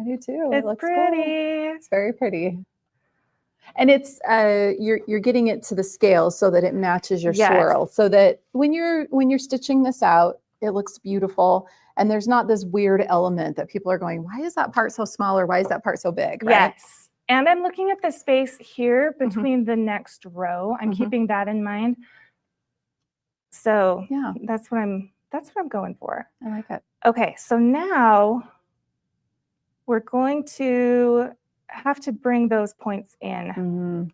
do too. It's it looks pretty. Cool. It's very pretty. And it's you're getting it to the scale so that it matches your swirl, so that when you're stitching this out, it looks beautiful. And there's not this weird element that people are going, why is that part so small, or why is that part so big? Right? Yes. And I'm looking at the space here between the next row. I'm keeping that in mind. So yeah, that's what I'm going for. I like it. Okay, so now we're going to have to bring those points in.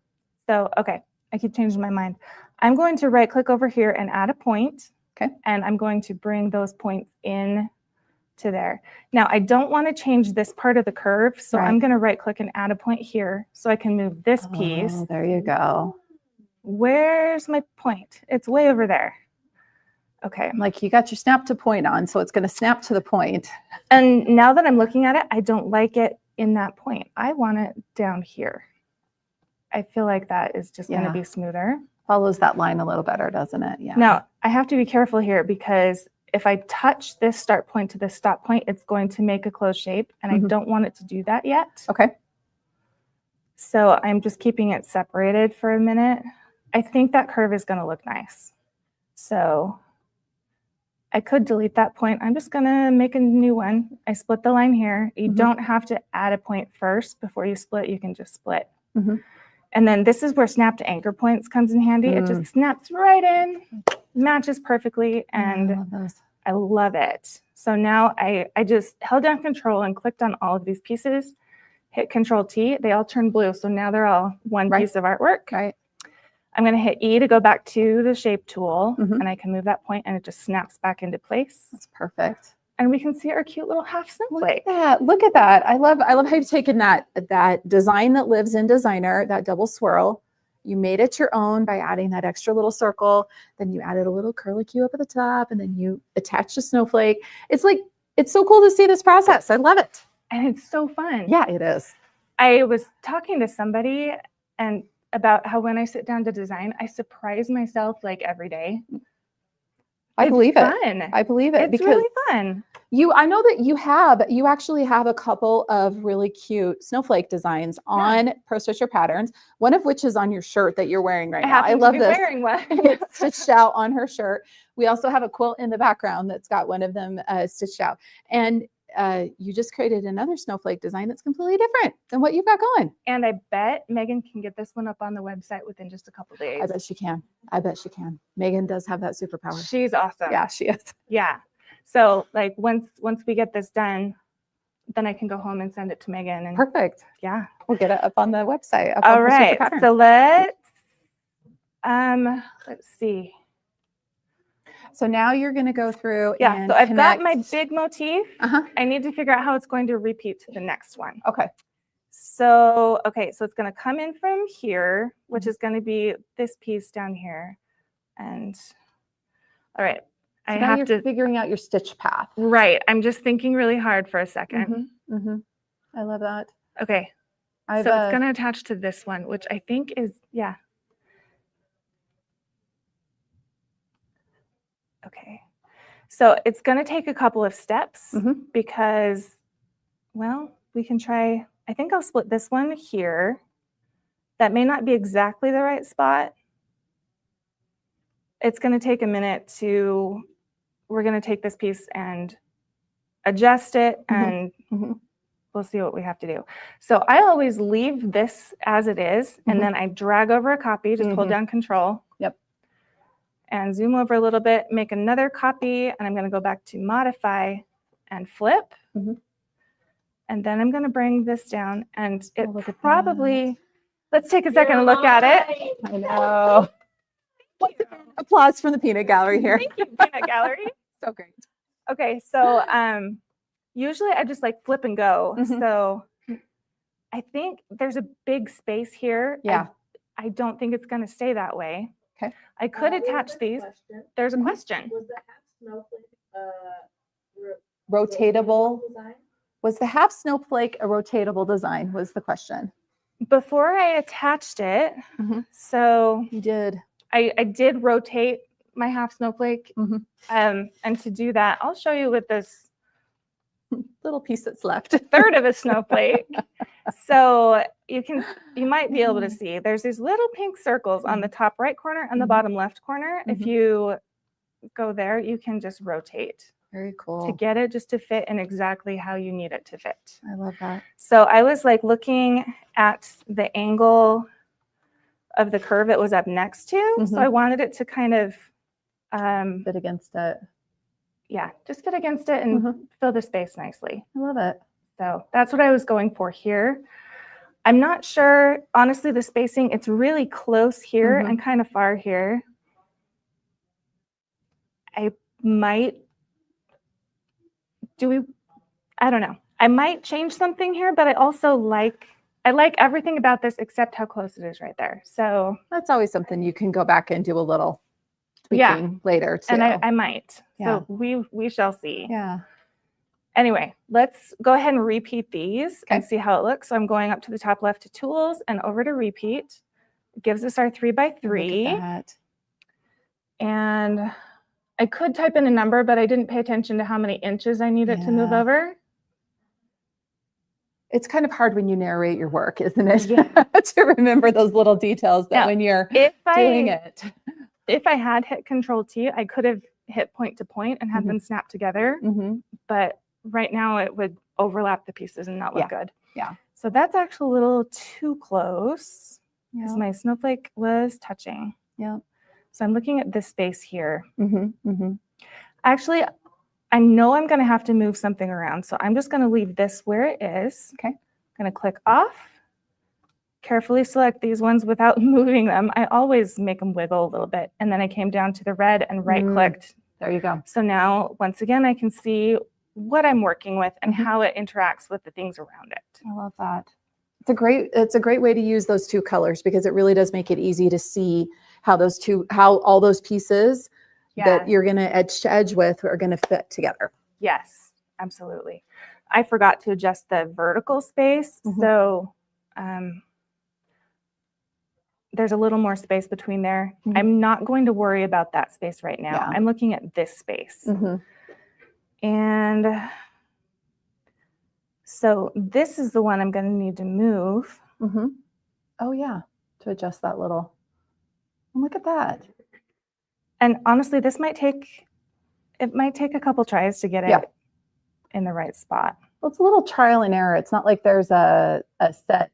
So, okay, I keep changing my mind. I'm going to right click over here and add a point. Okay. And I'm going to bring those points in to there. Now, I don't want to change this part of the curve, so I'm going to right click and add a point here so I can move this piece. There you go. Where's my point? It's way over there. Okay. Like, you got your snap to point on, so it's going to snap to the point. And now that I'm looking at it, I don't like it in that point. I want it down here. I feel like that is just going to be smoother. Follows that line a little better, doesn't it? Yeah. Now, I have to be careful here because if I touch this start point to this stop point, it's going to make a closed shape, and I don't want it to do that yet. Okay. So I'm just keeping it separated for a minute. I think that curve is going to look nice. So I could delete that point. I'm just going to make a new one. I split the line here. You don't have to add a point first before you split. You can just split. And then this is where snap to anchor points comes in handy. It just snaps right in, matches perfectly, and I love it. So now I just held down Control and clicked on all of these pieces, hit Control T. They all turn blue. So now they're all one piece of artwork. Right. I'm going to hit E to go back to the shape tool, and I can move that point, and it just snaps back into place. That's perfect. And we can see our cute little half snowflake. Look at that. I love how you've taken that design that lives in Designer, that double swirl. You made it your own by adding that extra little circle. Then you added a little curlicue up at the top, and then you attached a snowflake. It's like, it's so cool to see this process. I love it. And it's so fun. Yeah, it is. I was talking to somebody and about how when I sit down to design, I surprise myself like every day. I believe it. Fun. I believe it. It's really fun. I know that you actually have a couple of really cute snowflake designs on Pro Stitcher Patterns, one of which is on your shirt that you're wearing right now. I love this. Wearing one. It's stitched out on her shirt. We also have a quilt in the background that's got one of them stitched out. And you just created another snowflake design that's completely different than what you've got going. And I bet Megan can get this one up on the website within just a couple days. I bet she can. Megan does have that superpower. She's awesome. Yeah, she is. Yeah. So like once we get this done, then I can go home and send it to Megan. And perfect. Yeah. We'll get it up on the website. All right. So let's see. So now you're going to go through. Yeah. So I've got my big motif. I need to figure out how it's going to repeat to the next one. Okay. So it's going to come in from here, which is going to be this piece down here. And all right. So I have to figuring out your stitch path. Right. I'm just thinking really hard for a second. I love that. Okay. So it's going to attach to this one, which I think is, yeah. Okay. So it's going to take a couple of steps because, well, we can try, I think I'll split this one here. That may not be exactly the right spot. It's going to take a minute we're going to take this piece and adjust it and we'll see what we have to do. So I always leave this as it is, and then I drag over a copy, just hold down Control. Yep. And zoom over a little bit, make another copy, and I'm going to go back to Modify and Flip. And then I'm going to bring this down, and it probably, let's take a second and look at it. I know. Applause from the peanut gallery here. Thank you, Peanut Gallery. So great. Okay, so usually I just like flip and go. So I think there's a big space here. Yeah. I don't think it's going to stay that way. Okay. I could attach these. There's a question. Was the half snowflake Rotatable. design? Was the half snowflake a rotatable design was the question. Before I attached it, so You did. I did rotate my half snowflake. And to do that, I'll show you with this Little piece that's left. third of a snowflake. So you might be able to see there's these little pink circles on the top right corner and the bottom left corner. If you go there, you can just rotate Very cool. to get it just to fit in exactly how you need it to fit. I love that. So I was like looking at the angle of the curve it was up next to. So I wanted it to kind of Fit against it. just fit against it and fill the space nicely. I love it. So that's what I was going for here. I'm not sure, honestly, the spacing, it's really close here and kind of far here. I might, I don't know. I might change something here, but I also like everything about this except how close it is right there. So That's always something you can go back and do a little tweaking later too. and I might. Yeah. So we shall see. Yeah. Anyway, let's go ahead and repeat these and Okay. see how it looks. So I'm going up to the top left to Tools and over to Repeat. It gives us our 3x3. Look at that. And I could type in a number, but I didn't pay attention to how many inches I needed to move Yeah. over. It's kind of hard when you narrate your work, isn't it? Yeah. To remember those little details that Now, when you're If doing I it. if I had hit Control T, I could have hit point to point and had them snap together. But right now it would overlap the pieces and not look good. Yeah. So that's actually a little too close because Yeah. my snowflake was touching. Yeah. So I'm looking at this space here. Mm-hmm. Actually, I know I'm going to have to move something around. So I'm just going to leave this where it is. Okay. I'm going to click off. Carefully select these ones without moving them. I always make them wiggle a little bit. And then I came down to the red and right clicked. There you go. So now, once again, I can see what I'm working with and how it interacts with the things around it. I love that. It's a great way to use those two colors because it really does make it easy to see how all those pieces that you're going to edge to edge with are going to fit together. Yes, absolutely. I forgot to adjust the vertical space. So there's a little more space between there. I'm not going to worry about that space right now. I'm looking at this space. And so this is the one I'm going to need to move. Oh yeah, to adjust that little. Look at that. And honestly, it might take a couple tries to get it in the right spot. Well, it's a little trial and error. It's not like there's a set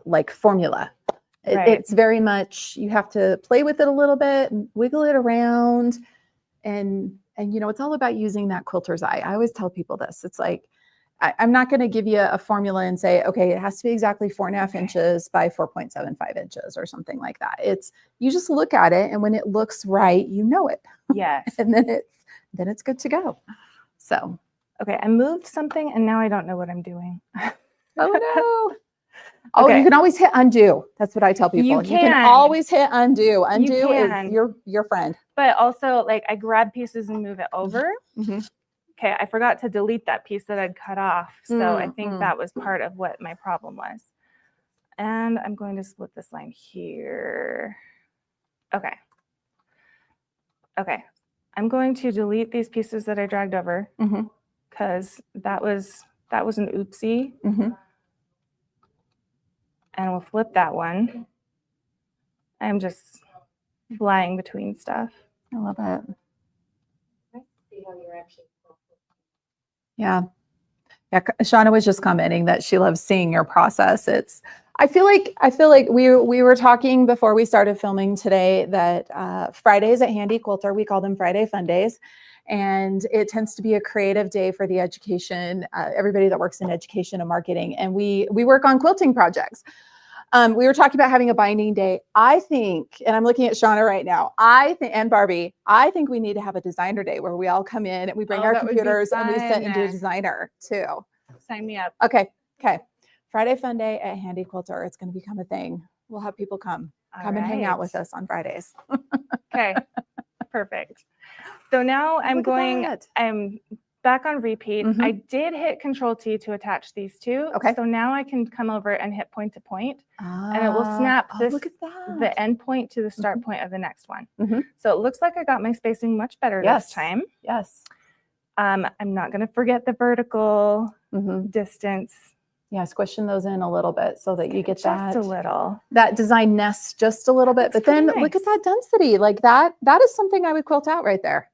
like formula. It's very much, you have to play with it a little bit, and wiggle it around, and it's all about using that quilter's eye. I always tell people this. It's like, I'm not going to give you a formula and say, okay, it has to be exactly 4.5 inches by 4.75 inches or something like that. You just look at it, and when it looks right, you know it. Yes. And then it's good to go. So, okay, I moved something and now I don't know what I'm doing. oh no. Oh, you can always hit undo. That's what I tell people. You can always hit undo. Undo is your friend. But also, like, I grab pieces and move it over. Okay, I forgot to delete that piece that I'd cut off. So I think that was part of what my problem was. And I'm going to split this line here. Okay. Okay. I'm going to delete these pieces that I dragged over because that was an oopsie. And we'll flip that one. I'm just flying between stuff. I love it. See how you're actually. Yeah. Yeah, Shauna was just commenting that she loves seeing your process. I feel like we were talking before we started filming today that Fridays at Handy Quilter, we call them Friday Fun Days. And it tends to be a creative day for the education, everybody that works in education and marketing. And we work on quilting projects. We were talking about having a binding day. I think, and I'm looking at Shauna right now, and Barbie, I think we need to have a designer day where we all come in and we bring our computers and we sit and do a designer too. Sign me up. Okay. Friday Fun Day at Handy Quilter. It's going to become a thing. We'll have people come and hang out with us on Fridays. Okay. Perfect. So now I'm back on repeat. Mhm. I did hit Control T to attach these two. Okay. So now I can come over and hit point to point, and it will snap the end point to the start point of the next one. Mhm. So it looks like I got my spacing much better this time. Yes. I'm not going to forget the vertical distance. Yeah, squishing those in a little bit so that you get just a little. That design nests just a little bit, but then look at that density. Like that is something I would quilt out right there.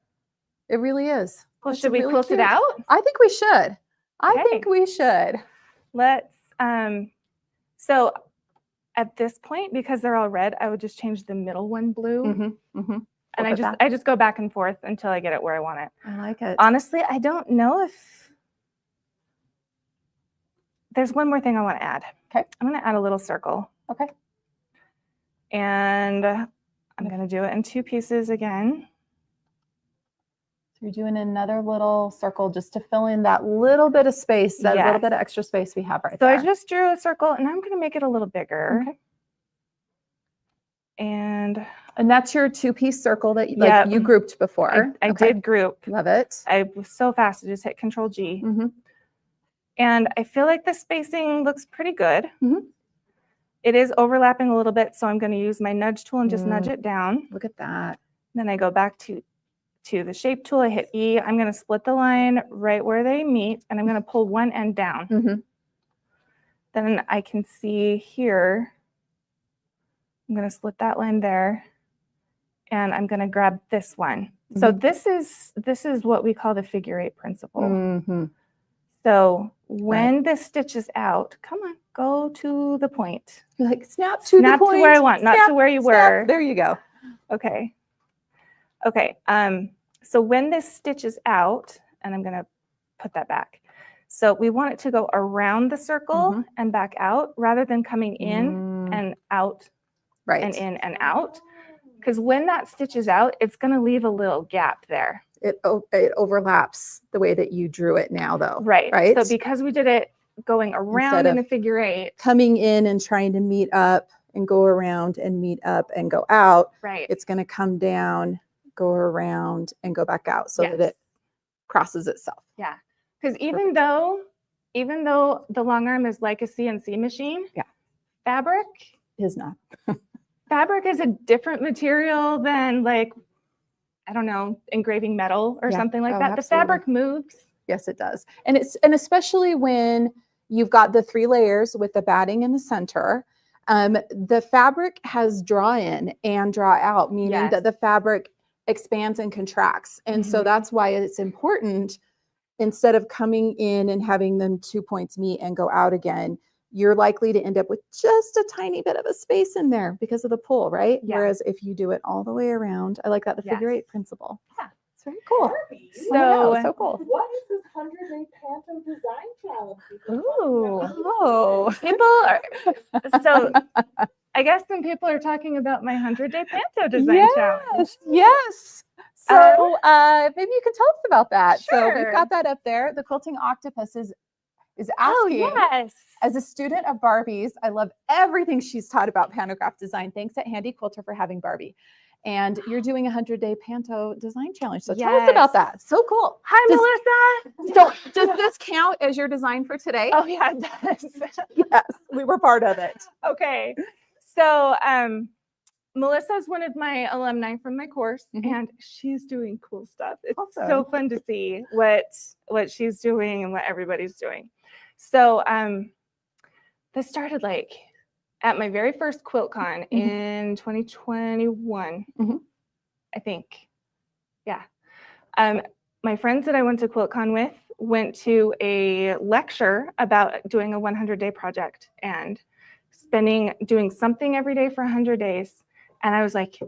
It really is. Well, should we quilt it out? I think we should. I think we should. Let's, so at this point, because they're all red, I would just change the middle one blue. And I just go back and forth until I get it where I want it. I like it. Honestly, I don't know if there's one more thing I want to add. Okay. I'm going to add a little circle. Okay. And I'm going to do it in 2 pieces again. So you're doing another little circle just to fill in that little bit of space, that little bit of extra space we have right there. So I just drew a circle and I'm going to make it a little bigger. Okay. And that's your 2-piece circle that you grouped before. I did group. Love it. I was so fast. I just hit Control G. And I feel like the spacing looks pretty good. It is overlapping a little bit, so I'm going to use my nudge tool and just nudge it down. Look at that. Then I go back to the shape tool. I hit E. I'm going to split the line right where they meet, and I'm going to pull one end down. Then I can see here, I'm going to split that line there, and I'm going to grab this one. So this is what we call the figure 8 principle. So when this stitches out, come on, go to the point. You're like, snap to the point. Snap to where I want, not to where you were. There you go. Okay. So when this stitches out, and I'm going to put that back. So we want it to go around the circle and back out rather than coming in and out and in and out. Because when that stitches out, it's going to leave a little gap there. It overlaps the way that you drew it now, though. Right. Right. So because we did it going around in a figure 8, coming in and trying to meet up and go around and meet up and go out. Right. It's going to come down, go around, and go back out so that it crosses itself. Yeah. Because even though the long arm is like a CNC machine, fabric is not. Fabric is a different material than, like, I don't know, engraving metal or something like that. Absolutely. The fabric moves. Yes, it does. And especially when you've got the 3 layers with the batting in the center, the fabric has draw in and draw out, meaning that the fabric expands and contracts. And so that's why it's important, instead of coming in and having them 2 points meet and go out again, you're likely to end up with just a tiny bit of a space in there because of the pull, right? Yeah. Whereas if you do it all the way around, I like that, the figure 8 principle. Yeah. It's very cool. So cool. What is this 100-day Panto design challenge? Ooh. People are, so I guess some people are talking about my 100-day Panto design challenge. Yes. So maybe you can tell us about that. Sure. So we've got that up there. The Quilting Octopus is asking, as a student of Barbie's, I love everything she's taught about pantograph design. Thanks at Handy Quilter for having Barbie. And you're doing a 100-day Panto design challenge. So tell us about that. So cool. Hi, Melissa. So does this count as your design for today? Oh, yeah, it does. Yes, we were part of it. Okay. So Melissa's one of my alumni from my course, and she's doing cool stuff. It's so fun to see what she's doing and what everybody's doing. So this started like at my very first QuiltCon in 2021, I think. Yeah. My friends that I went to QuiltCon with went to a lecture about doing a 100-day project and doing something every day for 100 days. And I was like,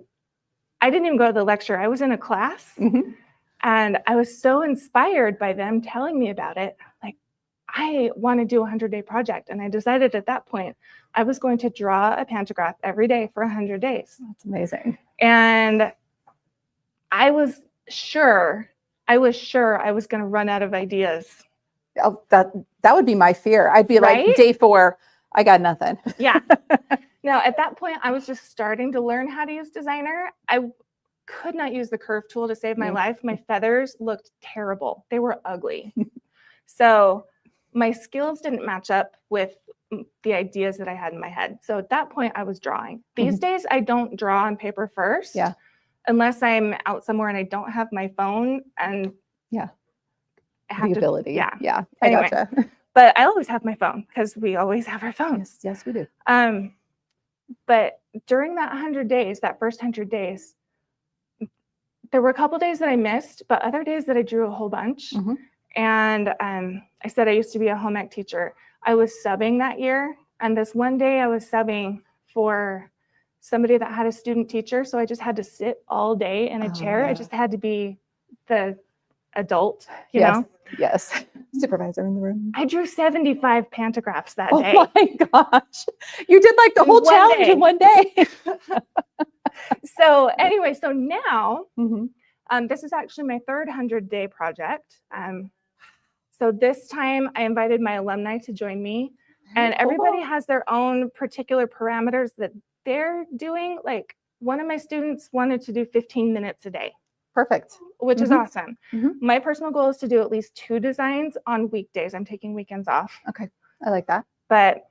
I didn't even go to the lecture. I was in a class and I was so inspired by them telling me about it. Like, I want to do a 100-day project. And I decided at that point, I was going to draw a pantograph every day for 100 days. That's amazing. And I was sure I was going to run out of ideas. Oh, that would be my fear. I'd be like, Right? day 4, I got nothing. Yeah. Now, at that point, I was just starting to learn how to use Designer. I could not use the curve tool to save my life. My feathers looked terrible. They were ugly. So my skills didn't match up with the ideas that I had in my head. So at that point, I was drawing. These days, I don't draw on paper first. Yeah. Unless I'm out somewhere and I don't have my phone and Yeah. I have The to, ability. Yeah. Yeah. Anyway. I gotcha. But I always have my phone because we always have our phones. Yes, we do. But during that 100 days, that first 100 days, there were a couple days that I missed, but other days that I drew a whole bunch. And I said I used to be a home ec teacher. I was subbing that year. And this one day I was subbing for somebody that had a student teacher. So I just had to sit all day in a chair. yeah. I just had to be the adult, you Yes. know? Yes. Supervisor in the room. I drew 75 75 that Oh day. my gosh. You did like the In whole one challenge day. in one day. So anyway, so now Mhm. this is actually my third 100-day project. So this time I invited my alumni to join me, and everybody Cool. has their own particular parameters that they're doing. Like, one of my students wanted to do 15 minutes a day, Perfect. which is awesome. Mhm. My personal goal is to do at least 2 designs on weekdays. I'm taking weekends off, Okay. I like that. but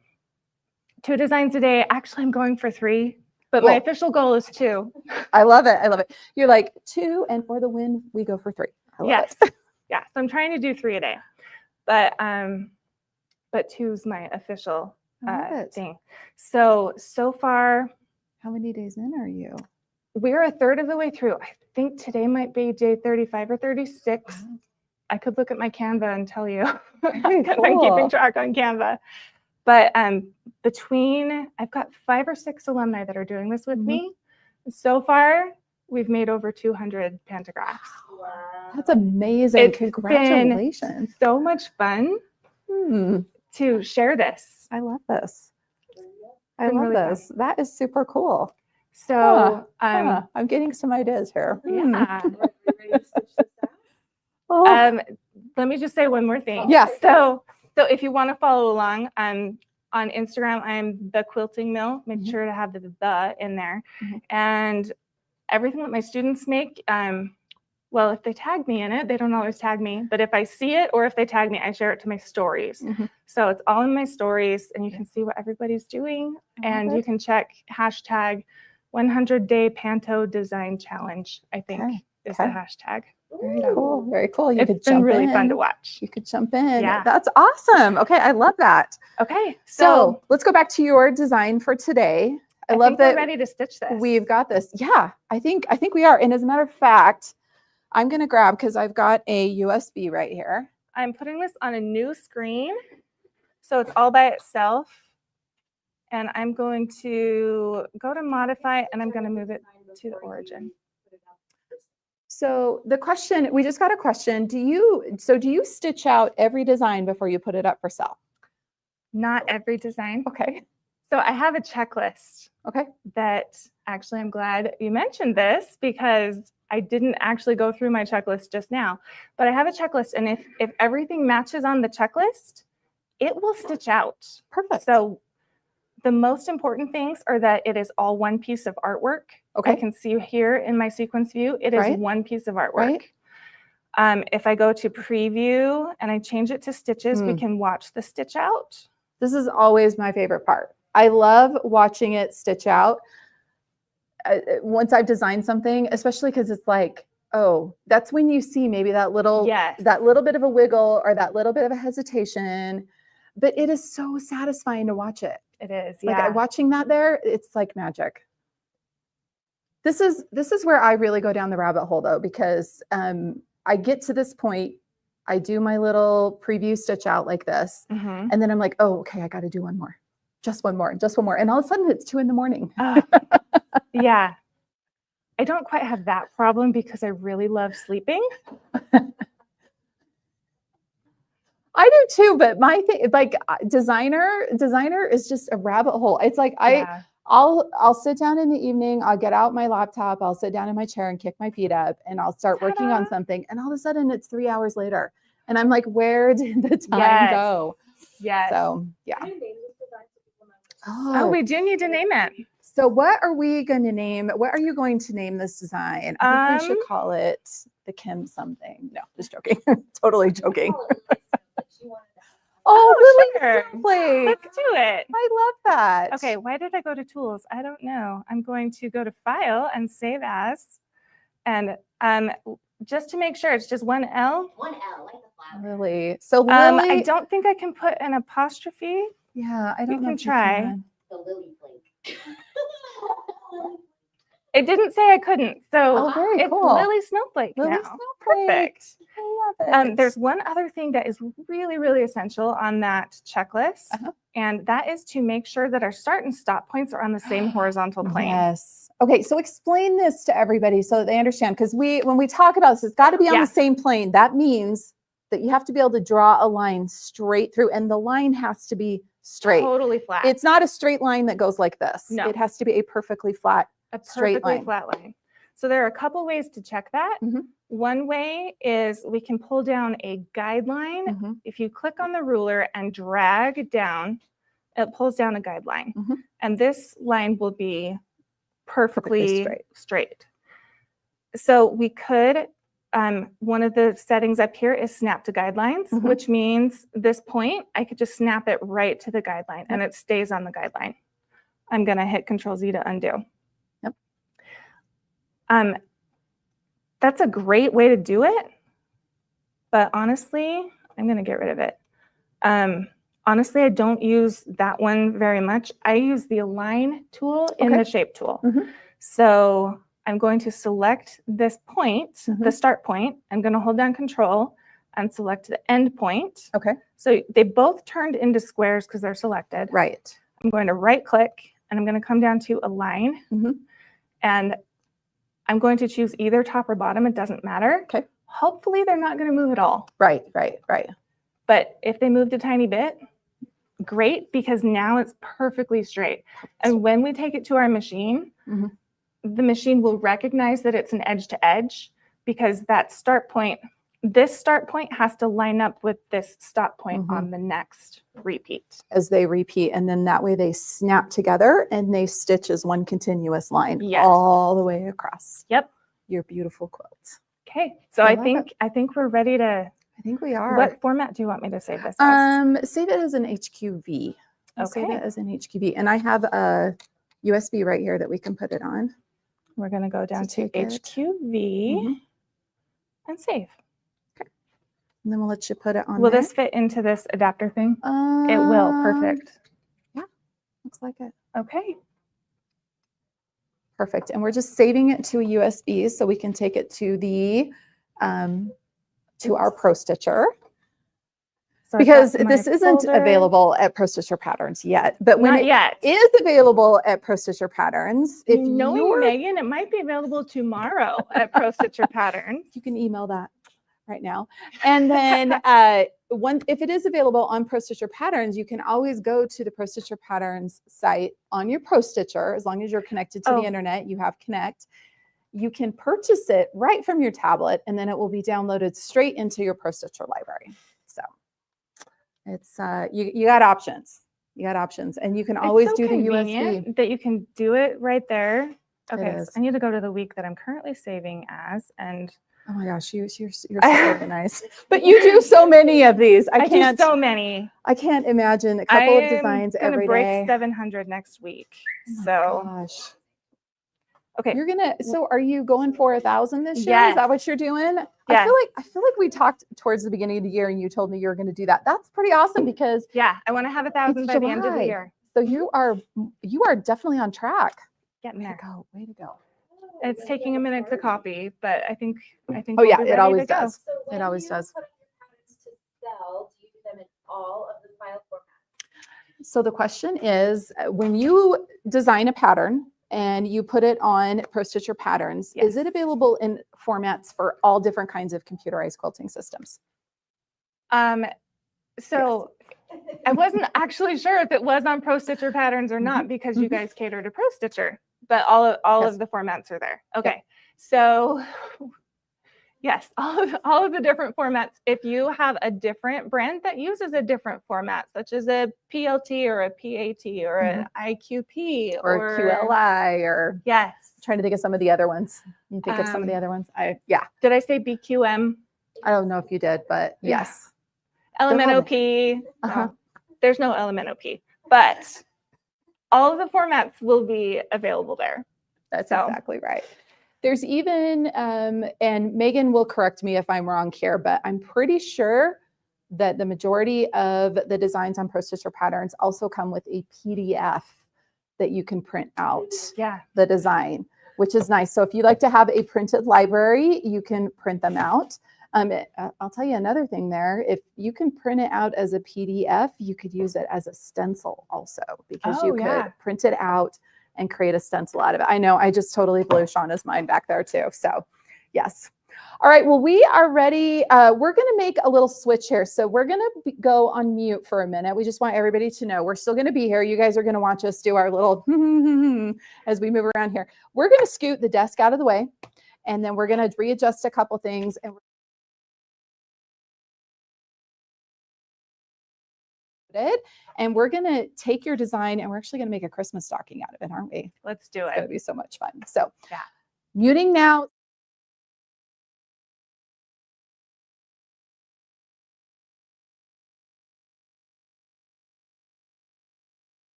2 designs a day. Actually, I'm going for 3, but my Cool. official goal is 2. I love it. I love it. You're like 2, and for the win, we go for 3. I love Yes. it. Yeah. So I'm trying to do 3 a day, but 2's my official I love it. thing. So far, How many days in are you? we're a third of the way through. I think today might be day 35 or 36. I could look at my Canva and tell you because I'm keeping Cool. track on Canva. But I've got 5 or 6 alumni that are doing this with me. So far, we've made over 200 pantographs. Wow. That's amazing. It's been Congratulations. so much fun to share this. I love this. I Been love really fun. this. That is super cool. So, I'm getting some ideas here. yeah. Are you ready to stitch this out? Oh, Let me just say one more thing. Yes. So if you want to follow along, on Instagram, I'm the Quilting Mill. Make sure to have the in there. And everything that my students make, well, if they tag me in it, they don't always tag me, but if I see it or if they tag me, I share it to my stories. So it's all in my stories, and you can see what everybody's doing, and you can check hashtag 100-day Panto Design Challenge, I think is the hashtag. very cool. Very cool. You could It's been jump really in. fun to watch. You could jump in. Yeah. That's awesome. Okay, I love that. Okay, So let's go back to your design for today. I love think we're that ready to stitch this. we've got this. Yeah, I think we are. And as a matter of fact, I'm going to grab, because I've got a USB right here. I'm putting this on a new screen, so it's all by itself. And I'm going to go to modify, and I'm going to move it to the origin. So the question, we just got a question. Do you stitch out every design before you put it up for sale? Not every design. Okay. So I have a checklist Okay. that actually, I'm glad you mentioned this because I didn't actually go through my checklist just now, but I have a checklist, and if everything matches on the checklist, it will stitch out. Perfect. So the most important things are that it is all one piece of artwork. Okay. I can see here in my sequence view, it is Right. one piece of artwork. If I go to preview and I change it to stitches, we can watch the stitch out. This is always my favorite part. I love watching it stitch out. Once I've designed something, especially because it's like, oh, that's when you see maybe that little bit of a wiggle or that little bit of a hesitation. But it is so satisfying to watch it. It is, Like watching that there, it's like magic. This is where I really go down the rabbit hole though, because I get to this point, I do my little preview stitch out like this. Mhm. And then I'm like, oh, okay, I got to do one more. Just one more, just one more. And all of a sudden it's 2 a.m. Yeah. I don't quite have that problem because I really love sleeping. I do too, but my thing, like designer is just a rabbit hole. It's like Yeah. I'll sit down in the evening, I'll get out my laptop, I'll sit down in my chair and kick my feet up and I'll start working on Ta-da. something. And all of a sudden it's 3 hours later. And I'm like, where did the time Yes. go? Yes. So yeah. Can you name this design so people know? Oh, we do need to name it. So what are we going to name? What are you going to name this design? I think we should call it the Kim something. No, just joking. Totally joking. Call it like you wanted to have. Oh, really? sure. Snowflake. Let's do it. I love that. Okay, why did I go to tools? I don't know. I'm going to go to file and save as. And just to make sure, it's just one L. One L, like the flower. Really? So Lily, I don't think I can put an apostrophe. yeah, I don't know can if you try. can. The lily flake. It didn't say I couldn't. So Oh, very it's cool. Lily Snowflake Lily now. Snowflake. Perfect. I love it. There's one other thing that is really, really essential on that checklist, and that is to make sure that our start and stop points are on the same horizontal plane. Yes. Okay, so explain this to everybody so that they understand, because when we talk about this, it's got to be on Yeah. the same plane. That means that you have to be able to draw a line straight through, and the line has to be straight. Totally flat. It's not a straight line that goes like this. No. It has to be a perfectly flat. A straight perfectly line. flat line. So there are a couple ways to check that. Mhm. One way is we can pull down a guideline. Mhm. If you click on the ruler and drag down, it pulls down a guideline. Mhm. And this line will be Perfectly perfectly straight. So we could, one of the settings up here is snap to guidelines, Mhm. which means this point, I could just snap it right to the guideline and it stays on the guideline. I'm gonna hit Control Z to undo. Yep. That's a great way to do it, but honestly, I'm gonna get rid of it. Honestly, I don't use that one very much. I use the align tool in Okay. the shape tool. Mhm. So I'm going to select this point, the start point. I'm gonna hold down Control and select the end point. Okay. So they both turned into squares because they're selected. Right. I'm going to right click and I'm going to come down to align. Mhm. And I'm going to choose either top or bottom. It doesn't matter. Okay. Hopefully they're not going to move at all. Right. But if they moved a tiny bit, great, because now it's perfectly straight. And when we take it to our machine, Mhm. the machine will recognize that it's an edge to edge, because that start point, this start point has to line up with this stop point on the next repeat. As they repeat, and then that way they snap together and they stitch as one continuous line Yes. all the way across. Yep. Your beautiful quilt. Okay. So I I love think we're ready to. I think we are. What format do you want me to save this as? Save it as an HQV. I'll save Okay. it as an HQV. And I have a USB right here that we can put it on. We're going to go down to take it. HQV Mhm. and save. And then we'll let you put it on Will there. this fit into this adapter thing? It will. Perfect. Looks like it. Okay. Perfect. And we're just saving it to a USB so we can take it to the to our Pro Stitcher, So I've because got my this isn't folder. available at Pro Stitcher Patterns yet. But when Not it yet. is available at Pro Stitcher Patterns, if Knowing you're, Megan, it might be available tomorrow at Pro Stitcher Patterns. you can email that right now. And then if it is available on Pro Stitcher Patterns, you can always go to the Pro Stitcher Patterns site on your Pro Stitcher. As long as you're connected to the internet, you have Connect. You can purchase it right from your tablet, and then it will be downloaded straight into your Pro Stitcher library. So it's you got options. You got options, and you can always It's so do the convenient USB. that you can do it right there. Okay, is. so I need to go to the week that I'm currently saving as, and Oh my gosh, you're so organized. But you do so many of these. I do so many. I can't imagine a couple of designs I'm gonna every break day. 700 next week. Oh my So gosh. okay, You're gonna. So are you going for 1,000 this year? Yes. Is that what you're doing? Yes. I feel like we talked towards the beginning of the year, and you told me you were going to do that. That's pretty awesome, because yeah, I want to have 1,000 by the end of the July. year. so you are definitely on track. Getting Way to there. go! Way to go! It's taking a minute to copy, but I think. Oh we'll yeah, be it ready always to go. does. It always does. sell, do you do them in all of the file formats? So the question is, when you design a pattern and you put it on Pro Stitcher Patterns, is it available in formats for all different kinds of computerized quilting systems? So I wasn't actually sure if it was on Pro Stitcher Patterns or not because you guys cater to Pro Stitcher, but all of the formats are there. Okay, so yes, all of the different formats. If you have a different brand that uses a different format, such as a PLT or a PAT or an IQP Or QLI, or yes, trying to think of some of the other ones. You think of some of the other ones? Did I say BQM? I don't know if you did, but yes. LMNOP. No, there's no LMNOP, but all of the formats will be available there. That's exactly right. There's even, and Megan will correct me if I'm wrong here, but I'm pretty sure that the majority of the designs on Pro Stitcher Patterns also come with a PDF that you can print out the design, which is nice. So if you like to have a printed library, you can print them out. I'll tell you another thing there. If you can print it out as a PDF, you could use it as a stencil also, because you could print it out and create a stencil out of it. I know I just totally blew Shauna's mind back there too. So yes. All right, well, we are ready. We're gonna make a little switch here. So we're gonna go on mute for a minute. We just want everybody to know we're still gonna be here. You guys are gonna watch us do our little as we move around here. We're gonna scoot the desk out of the way, and then we're gonna readjust a couple things, and we're going to take your design and we're actually going to make a Christmas stocking out of it, aren't we? Let's do it. It's going to be so much fun. So muting now.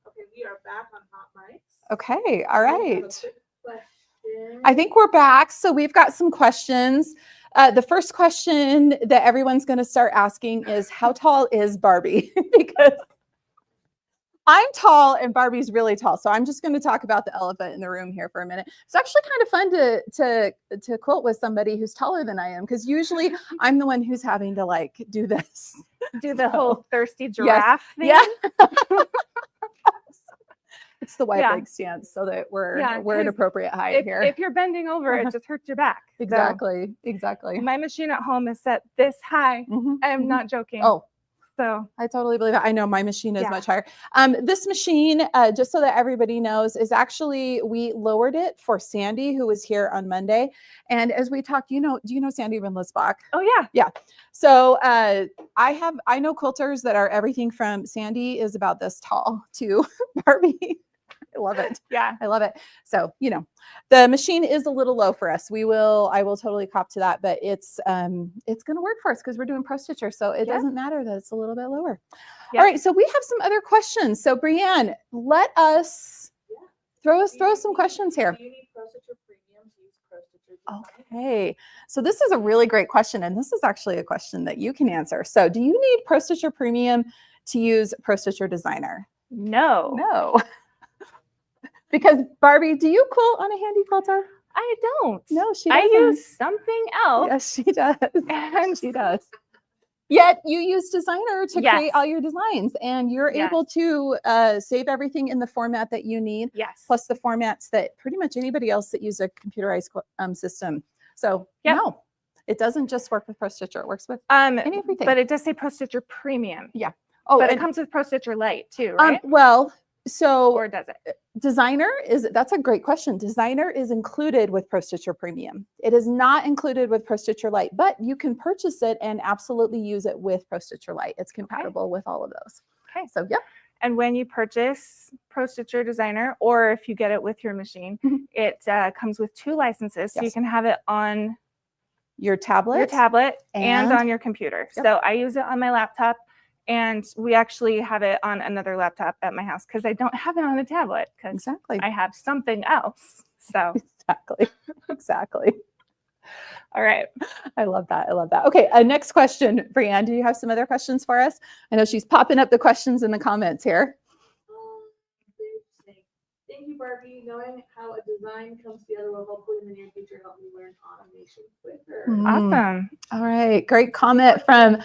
Okay, we are back on hot mics. Okay, all right. I have a quick I think we're back. So we've got some questions. The first question that everyone's going to start asking is, how tall is Barbie? Because I'm tall and Barbie's really tall. So I'm just going to talk about the elephant in the room here for a minute. It's actually kind of fun to quilt with somebody who's taller than I am, because usually I'm the one who's having to like do this. Do the whole thirsty giraffe thing. Yeah. It's the wide Yeah. leg stance so that we're Yeah, an 'cause appropriate height here. If you're bending over, it just hurts your back. So, Exactly. Exactly. my machine at home is set this high. Mhm, I am mhm. not joking. Oh, So I totally believe it. I know my machine is Yeah. much higher. This machine, just so that everybody knows, is actually, we lowered it for Sandy, who was here on Monday. And as we talked, do you know Sandy Rindlisbach? oh yeah. So I know quilters that are everything from Sandy is about this tall to Barbie. I love it. Yeah. I love it. So, the machine is a little low for us. I will totally cop to that, but it's going to work for us because we're doing pro stitcher. So it Yeah. doesn't matter that it's a little bit lower. Yep. All right. So we have some other questions. So Brianne, let us throw some questions here. Do you need Pro Stitcher Premium to use Pro Stitcher Design? Okay. So this is a really great question. And this is actually a question that you can answer. So do you need Pro Stitcher Premium to use Pro Stitcher Designer? No. No. Because Barbie, do you quilt on a handy quilter? I don't. No, she I doesn't. use something else. Yes, she does. And She does. Yet you use Designer to Yes. create all your designs, and you're Yes. able to save everything in the format that you need, Yes. plus the formats that pretty much anybody else that uses a computerized system. So Yep. no, it doesn't just work with Pro Stitcher. It works with everything. But it does say Pro Stitcher Premium. Oh, But it and, comes with Pro Stitcher Lite too, right? well, so Or does it? Designer that's a great question. Designer is included with Pro Stitcher Premium. It is not included with Pro Stitcher Lite, but you can purchase it and absolutely use it with Pro Stitcher Lite. It's compatible with all of those. Okay. So yeah. And when you purchase Pro Stitcher Designer, or if you get it with your machine, Mhm. it comes with 2 licenses. So you Yes. can have it on Your tablet. your tablet and and- on your computer. Yep. So I use it on my laptop, and we actually have it on another laptop at my house because I don't have it on a tablet because Exactly. I have something else. So, Exactly. Exactly. all right. I love that. I love that. Okay. Next question. Brianne, do you have some other questions for us? I know she's popping up the questions in the comments here. Interesting. Thank you, Barbie. Knowing how a design comes together will hopefully in the near future help me learn automation quicker. Awesome. All right. Great comment from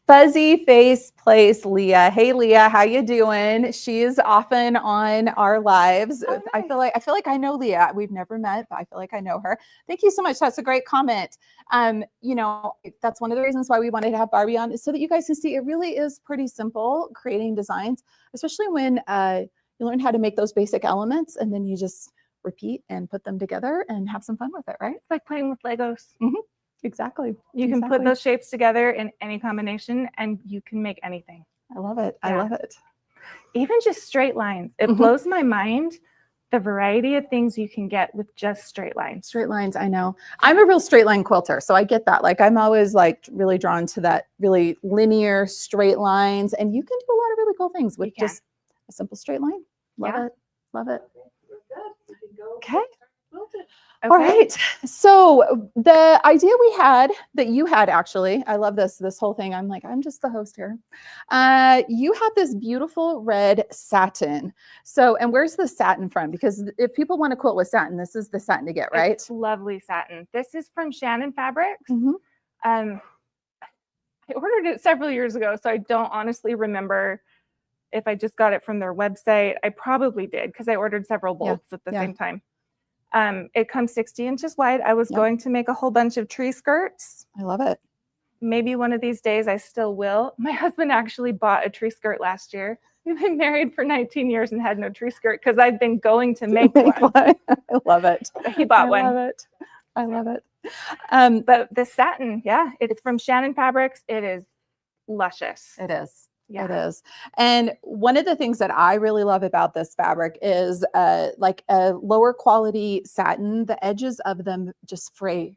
Fuzzy Face Place Leah. Hey Leah, how you doing? She's often on our lives. Oh, I feel like I know Leah. We've never met, but I feel like I know her. Thank you so much. That's a great comment. That's one of the reasons why we wanted to have Barbie on, is so that you guys can see it really is pretty simple creating designs, especially when you learn how to make those basic elements and then you just repeat and put them together and have some fun with it, right? It's like playing with Legos. Exactly. You can put those shapes together in any combination and you can make anything. I love it. I Yeah. love it. Even just straight lines. It Mhm. blows my mind the variety of things you can get with just straight lines. Straight lines, I know. I'm a real straight line quilter, so I get that. Like I'm always like really drawn to that really linear straight lines, and you can do a lot of really cool things with can. just a simple straight line. Love Yeah. it. Love it. Okay, we're good. We can go. Okay. Quilt it. All right. So the idea we had, that you had actually, I love this whole thing. I'm like, I'm just the host here. You have this beautiful red satin. So, and where's the satin from? Because if people want to quilt with satin, this is the satin to get, right? It's lovely satin. This is from Shannon Fabrics. Mhm. I ordered it several years ago, so I don't honestly remember if I just got it from their website. I probably did because I ordered several Yeah, bolts at the yeah. same time. It comes 60 inches wide. I was Yep. going to make a whole bunch of tree skirts. I love it. Maybe one of these days I still will. My husband actually bought a tree skirt last year. We've been married for 19 years and had no tree skirt because I've been going to make one. I love it. He bought I one. love it. I love it. But the satin, yeah, it's from Shannon Fabrics. It is luscious. It is. Yeah. It is. And one of the things that I really love about this fabric is like a lower quality satin. The edges of them just fray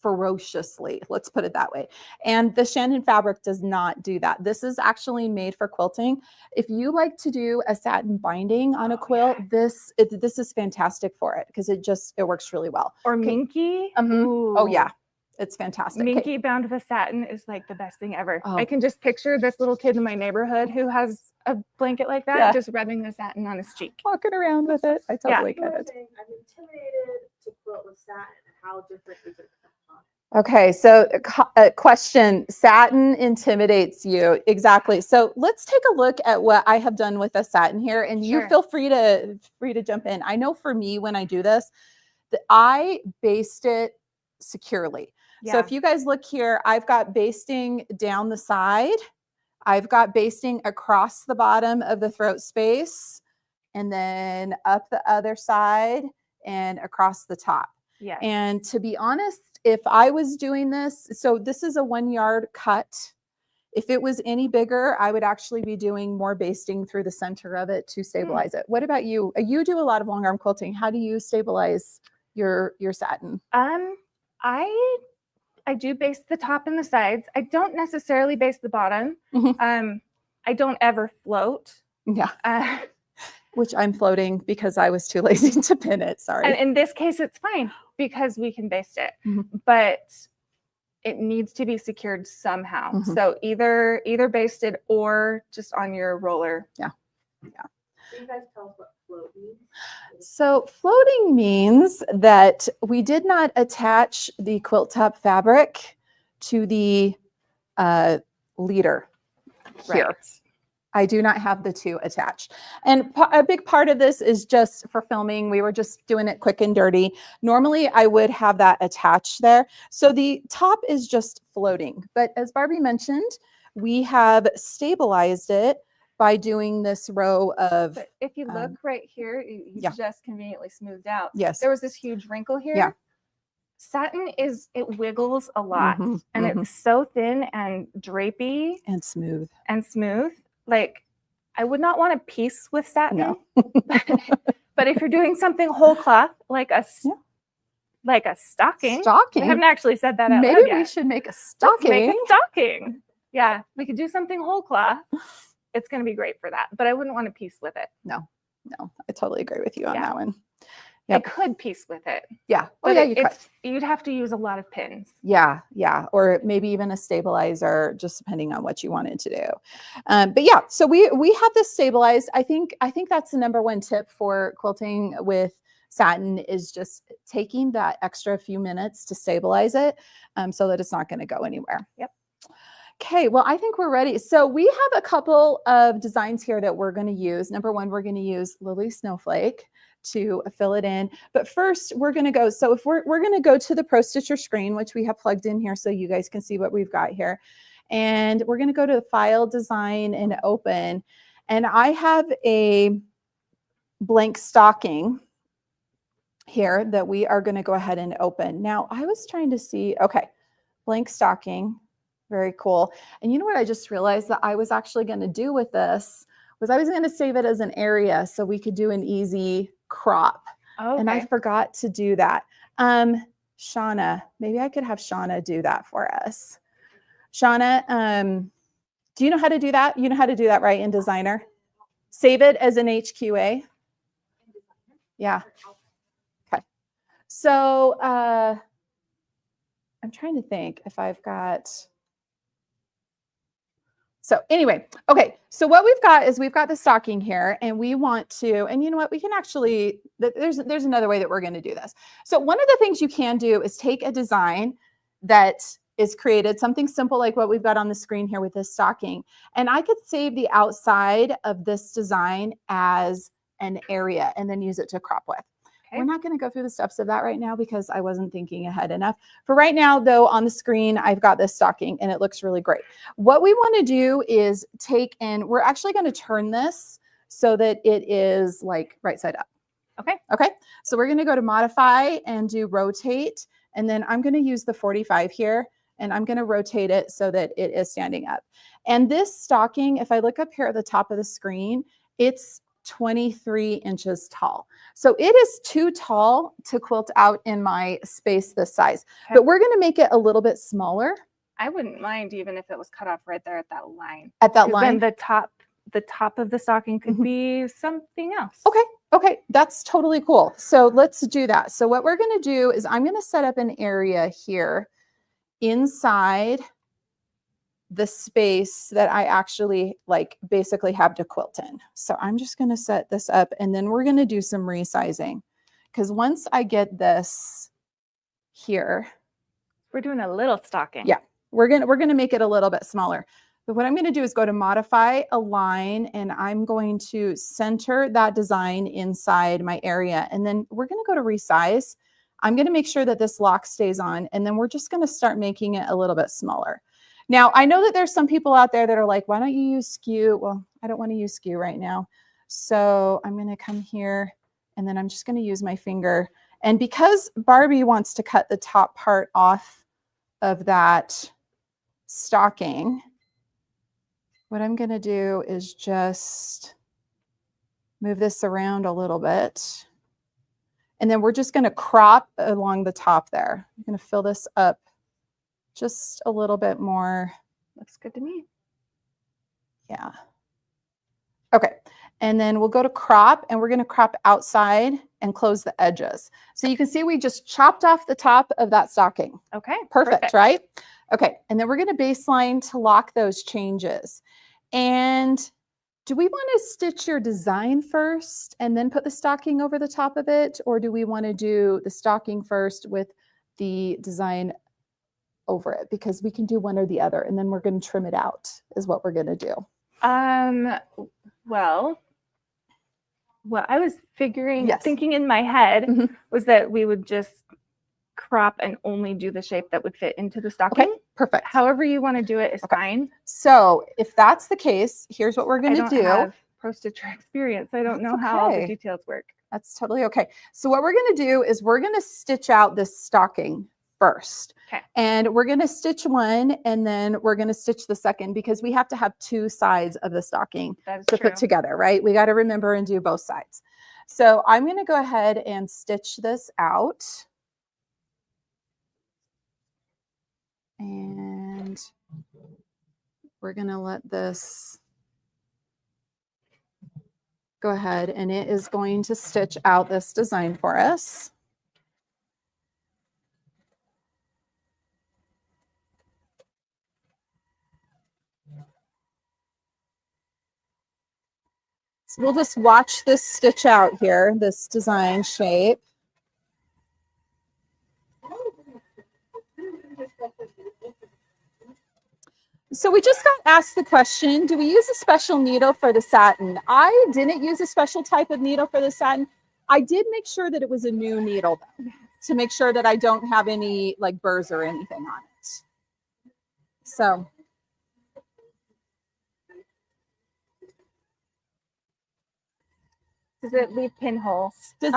ferociously. Let's put it that way. And the Shannon fabric does not do that. This is actually made for quilting. If you like to do a satin binding on a quilt, this is fantastic for it because it works really well. Or minky. Oh yeah, it's fantastic. Minky bound with satin is like the best thing ever. Oh. I can just picture this little kid in my neighborhood who has a blanket like that, Yeah. just rubbing the satin on his cheek. Walking around with it. I totally get it. I'm intimidated to quilt with satin. How different is it? Okay, so question, satin intimidates you. Exactly. So let's take a look at what I have done with the satin here, and you Sure. feel free to jump in. I know for me, when I do this, that I baste it securely. So if you guys look here, I've got basting down the side. I've got basting across the bottom of the throat space, and then up the other side and across the top. Yeah. And to be honest, if I was doing this, so this is a 1 yard cut. If it was any bigger, I would actually be doing more basting through the center of it to stabilize it. What about you? You do a lot of long arm quilting. How do you stabilize your satin? I do baste the top and the sides. I don't necessarily baste the bottom. Mhm. I don't ever float. Yeah. Which I'm floating because I was too lazy to pin it. Sorry. And in this case, it's fine because we can baste it, Mhm. but it needs to be secured somehow. Mhm. So either basted or just on your roller. Yeah. Can you guys tell us what float means? So floating means that we did not attach the quilt top fabric to the leader here. Right. I do not have the two attached. And a big part of this is just for filming. We were just doing it quick and dirty. Normally I would have that attached there. So the top is just floating. But as Barbie mentioned, we have stabilized it by doing this row of, But if you look right here, you yeah. just conveniently smoothed out. Yes. There was this huge wrinkle here. Yeah. Satin it wiggles a lot, Mhm, and mhm. it's so thin and drapey And smooth. and smooth. Like, I would not want a piece with satin. No. But if you're doing something whole cloth, like a stocking. Stocking. We haven't actually said that out Maybe loud yet. we should make a Let's stocking. make a stocking. Yeah, we could do something whole cloth. It's going to be great for that, but I wouldn't want a piece with it. No, I totally agree with you on Yeah. that one. I Yep. could piece with it. Yeah. Oh, But yeah, you could. you'd have to use a lot of pins. Yeah, yeah, or maybe even a stabilizer, just depending on what you wanted to do. But yeah, so we have this stabilized. I think that's the number one tip for quilting with satin is just taking that extra few minutes to stabilize it, so that it's not going to go anywhere. Yep. Okay, well, I think we're ready. So we have a couple of designs here that we're going to use. Number one, we're going to use Lily Snowflake to fill it in. But first we're going to go, so if we're going to go to the Pro Stitcher screen, which we have plugged in here so you guys can see what we've got here. And we're going to go to the File, Design, and Open. And I have a blank stocking here that we are going to go ahead and open. Now, I was trying to see, okay, blank stocking, very cool. And you know what I just realized that I was actually going to do with this was I was going to save it as an area so we could do an easy crop. Okay. And I forgot to do that. Shauna, maybe I could have Shauna do that for us. Shauna, do you know how to do that? You know how to do that, right, in Designer? Save it as an HQA. Yeah. Okay. So I'm trying to think if I've got. So anyway, okay, so what we've got is we've got the stocking here and we want to, and you know what, we can actually, there's another way that we're going to do this. So one of the things you can do is take a design that is created, something simple like what we've got on the screen here with this stocking, and I could save the outside of this design as an area and then use it to crop with. Okay. We're not going to go through the steps of that right now because I wasn't thinking ahead enough. For right now, though, on the screen, I've got this stocking and it looks really great. What we want to do is take in, we're actually going to turn this so that it is like right side up. Okay. Okay. So we're going to go to Modify and do Rotate. And then I'm going to use the 45 here and I'm going to rotate it so that it is standing up. And this stocking, if I look up here at the top of the screen, it's 23 inches tall. So it is too tall to quilt out in my space this size, Okay. but we're going to make it a little bit smaller I wouldn't mind even if it was cut off right there at that line. at that 'Cause line. then the top of the stocking could be something else. Okay. Okay. That's totally cool. So let's do that. So what we're going to do is I'm going to set up an area here inside the space that I actually like basically have to quilt in. So I'm just going to set this up and then we're going to do some resizing because once I get this here, We're doing a little stocking. Yeah. we're going to make it a little bit smaller. But what I'm going to do is go to modify, align, and I'm going to center that design inside my area. And then we're going to go to resize. I'm going to make sure that this lock stays on, and then we're just going to start making it a little bit smaller. Now, I know that there's some people out there that are like, why don't you use skew? Well, I don't want to use skew right now. So I'm going to come here, and then I'm just going to use my finger. And because Barbie wants to cut the top part off of that stocking, what I'm going to do is just move this around a little bit. And then we're just going to crop along the top there. I'm going to fill this up just a little bit more. Looks good to me. Yeah. Okay. And then we'll go to crop, and we're going to crop outside and close the edges. So you can see we just chopped off the top of that stocking. Okay. Perfect, right? Okay. And then we're going to baseline to lock those changes. And do we want to stitch your design first and then put the stocking over the top of it? Or do we want to do the stocking first with the design over it? Because we can do one or the other, and then we're going to trim it out is what we're going to do. Well, what I was Yes. thinking in my head Mhm. was that we would just crop and only do the shape that would fit into the stocking. Okay, perfect. However you want to do it is fine. So if that's the case, here's what we're I going to don't do. have pro stitcher experience. I don't know how all the okay. details work. That's totally okay. So what we're going to do is we're going to stitch out this stocking first. Okay. And we're going to stitch one, and then we're going to stitch the second, because we have to have two sides of the stocking That is to true. put together, right? We got to remember and do both sides. So I'm going to go ahead and stitch this out. And we're going to let this go ahead, and it is going to stitch out this design for us. So we'll just watch this stitch out here, this design shape. So we just got asked the question, do we use a special needle for the satin? I didn't use a special type of needle for the satin. I did make sure that it was a new needle, though, to make sure that I don't have any like burrs or anything on it. So. Does it leave pinholes? Does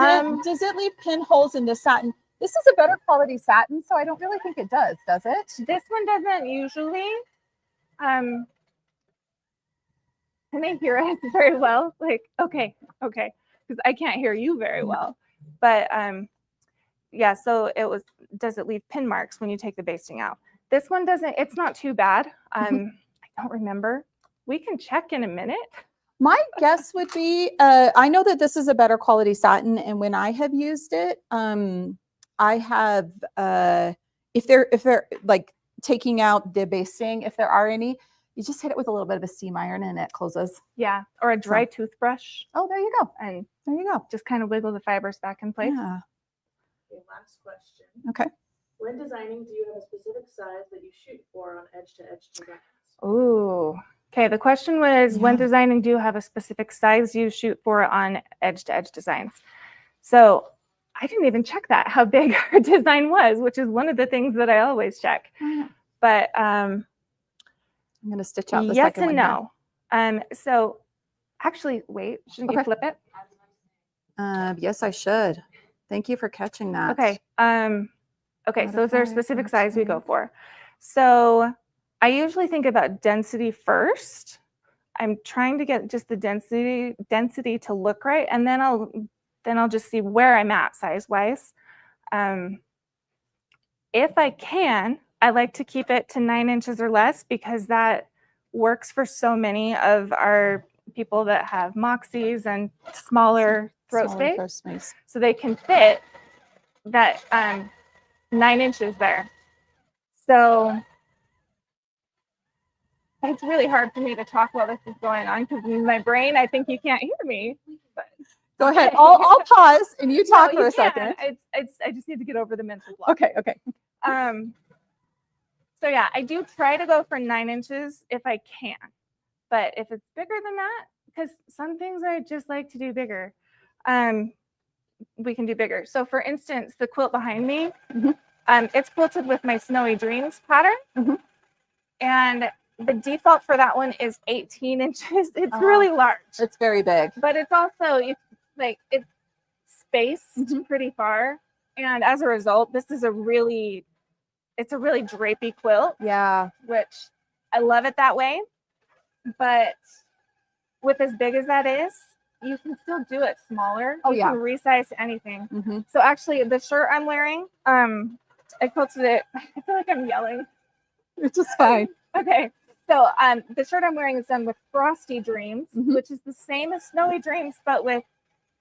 it leave pinholes in the satin? This is a better quality satin, so I don't really think it does it? This one doesn't usually. Can they hear us very well? Like, okay, because I can't hear you very well. But yeah, so does it leave pin marks when you take the basting out? This one doesn't. It's not too bad. I don't remember. We can check in a minute. My guess would be, I know that this is a better quality satin, and when I have used it, I have, if they're like taking out the basting, if there are any, you just hit it with a little bit of a steam iron and it closes. Yeah, or a dry toothbrush. Oh, there you go. And there you go. Just kind of wiggle the fibers back in place. Yeah. Okay, last question. Okay. When designing, do you have a specific size that you shoot for on edge-to-edge designs? Ooh. Okay, the question was, when Yeah. designing, do you have a specific size you shoot for on edge-to-edge designs? So I didn't even check that, how big our design was, which is one of the things that I always check. But I'm going to stitch out the yes second and one no. So actually, wait, shouldn't you Okay. flip it? Yes, I should. Thank you for catching that. Okay. Okay, so is there a Modify, specific size we go outside. for? So I usually think about density first, I'm trying to get just the density to look right, and then I'll just see where I'm at size wise. If I can, I like to keep it to 9 inches or less because that works for so many of our people that have moxies and smaller throat space. So they can fit that 9 inches there. So it's really hard for me to talk while this is going on because in my brain, I think you can't hear me. But Go ahead. I'll pause and you talk for a second. I just need to get over the mental block. Okay. So yeah, I do try to go for 9 inches if I can. But if it's bigger than that, because some things I just like to do bigger, we can do bigger. So for instance, the quilt behind me, it's quilted with my Snowy Dreams pattern. And the default for that one is 18 inches. It's really large. It's very big. But it's also, it's spaced pretty far. And as a result, this is it's a really drapey quilt. Yeah. Which I love it that way. But with as big as that is, you can still do it smaller. You can resize to anything. So actually the shirt I'm wearing, I quilted it. I feel like I'm yelling. It's just fine. Okay. So the shirt I'm wearing is done with Frosty Dreams, which is the same as Snowy Dreams, but with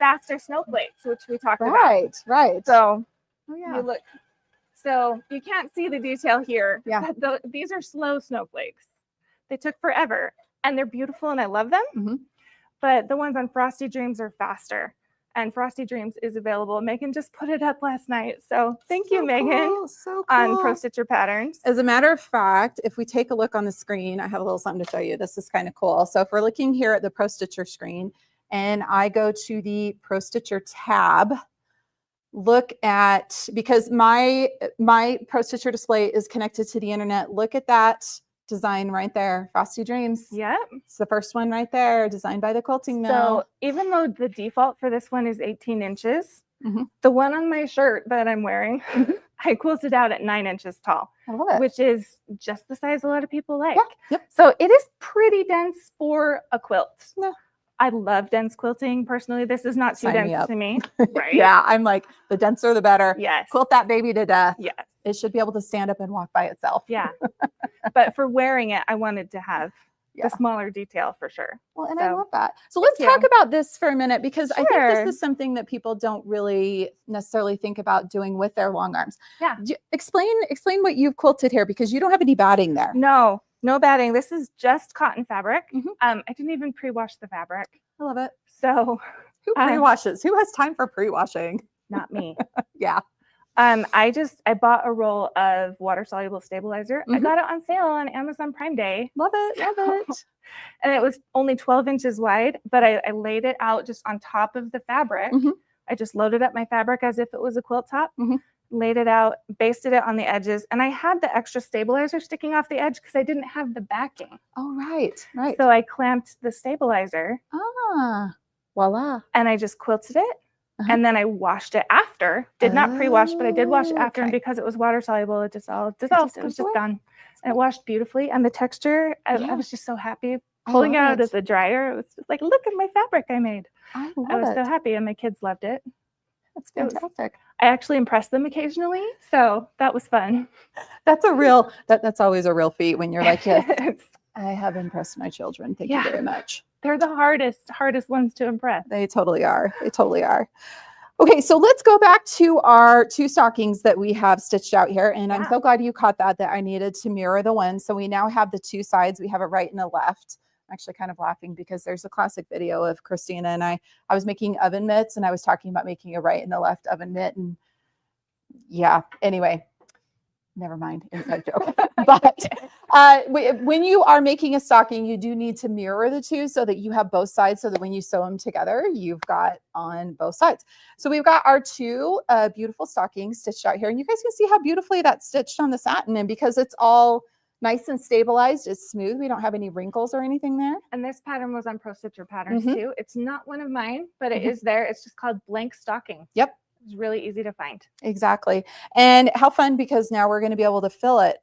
faster snowflakes, which we talked about. Right. So you look. So you can't see the detail here. Yeah. But these are slow snowflakes. They took forever, and they're beautiful, and I love them. But the ones on Frosty Dreams are faster. And Frosty Dreams is available. Megan just put it up last night. So thank you, Megan, on Pro Stitcher Patterns. As a matter of fact, if we take a look on the screen, I have a little something to show you. This is kind of cool. So if we're looking here at the Pro Stitcher screen and I go to the Pro Stitcher tab, look at, because my Pro Stitcher display is connected to the internet. Look at that design right there, Frosty Dreams. Yep. It's the first one right there, designed by the Quilting Mill. So even though the default for this one is 18 inches, the one on my shirt that I'm wearing, I quilted out at 9 inches tall. I love it. Which is just the size a lot of people like. Yep. So it is pretty dense for a quilt. No. I love dense quilting. Personally, this is not too dense to me. Right? Yeah, I'm like, the denser the better. Yes. Quilt that baby to death. Yes. It should be able to stand up and walk by itself. Yeah. But for wearing it, I wanted to have the smaller detail for sure. Well, and I love that. So let's talk about this for a minute, because I think this is something that people don't really necessarily think about doing with their long arms. Yeah. Explain what you've quilted here, because you don't have any batting there. No batting. This is just cotton fabric. I didn't even pre-wash the fabric. I love it. So who pre-washes? Who has time for pre-washing? Not me. Yeah. I bought a roll of water soluble stabilizer. I got it on sale on Amazon Prime Day. Love it. And it was only 12 inches wide, but I laid it out just on top of the fabric. I just loaded up my fabric as if it was a quilt top, laid it out, basted it on the edges, and I had the extra stabilizer sticking off the edge because I didn't have the backing. Oh, right. So I clamped the stabilizer. Voila. And I just quilted it. And then I washed it after. Did not pre-wash, but I did wash it after. And because it was water soluble, it just all dissolved. It was just done. And it washed beautifully. And the texture, I was just so happy. Pulling it out of the dryer, it was just like, look at my fabric I made. I was so happy, and my kids loved it. That's fantastic. I actually impressed them occasionally, so that was fun. That's that's always a real feat when you're like, yes, I have impressed my children. Thank you very much. They're the hardest ones to impress. They totally are. Okay, so let's go back to our 2 stockings that we have stitched out here. And I'm so glad you caught that I needed to mirror the one. So we now have the 2 sides. We have a right and a left. I'm actually kind of laughing because there's a classic video of Christina and I was making oven mitts, and I was talking about making a right and a left oven mitt. And yeah, anyway, never mind, inside joke. But when you are making a stocking, you do need to mirror the 2 so that you have both sides, so that when you sew them together, you've got on both sides. So we've got our 2 beautiful stockings stitched out here, and you guys can see how beautifully that's stitched on the satin. And because it's all nice and stabilized, it's smooth, we don't have any wrinkles or anything there. And this pattern was on Pro Stitcher Patterns too. It's not one of mine, but it is there. It's just called Blank Stocking. Yep. It's really easy to find. Exactly. And how fun, because now we're going to be able to fill it.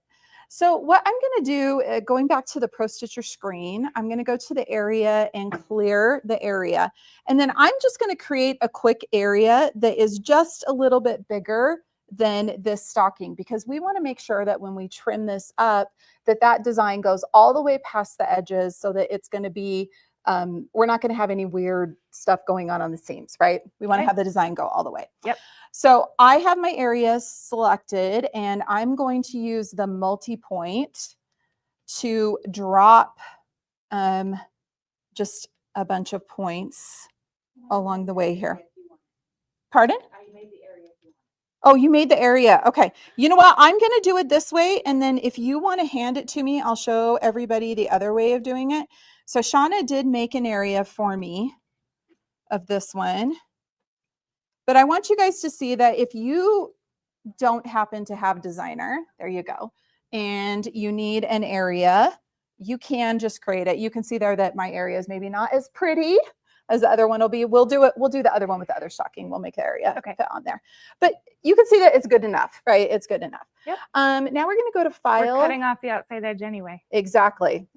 So what I'm going to do, going back to the Pro Stitcher screen, I'm going to go to the area and clear the area. And then I'm just going to create a quick area that is just a little bit bigger than this stocking, because we want to make sure that when we trim this up, that design goes all the way past the edges, so that it's going to be, we're not going to have any weird stuff going on the seams, right? We want to have the design go all the way. Yep. So I have my area selected, and I'm going to use the multi-point to drop just a bunch of points along the way here. Pardon? Oh, you made the area. Okay. You know what? I'm going to do it this way. And then if you want to hand it to me, I'll show everybody the other way of doing it. So Shauna did make an area for me of this one. But I want you guys to see that if you don't happen to have designer, there you go, and you need an area, you can just create it. You can see there that my area is maybe not as pretty as the other one will be. We'll do the other one with the other stocking. We'll make the area fit on there. But you can see that it's good enough, right? It's good enough. Yep. Now we're going to go to file. We're cutting off the outside edge anyway. Exactly.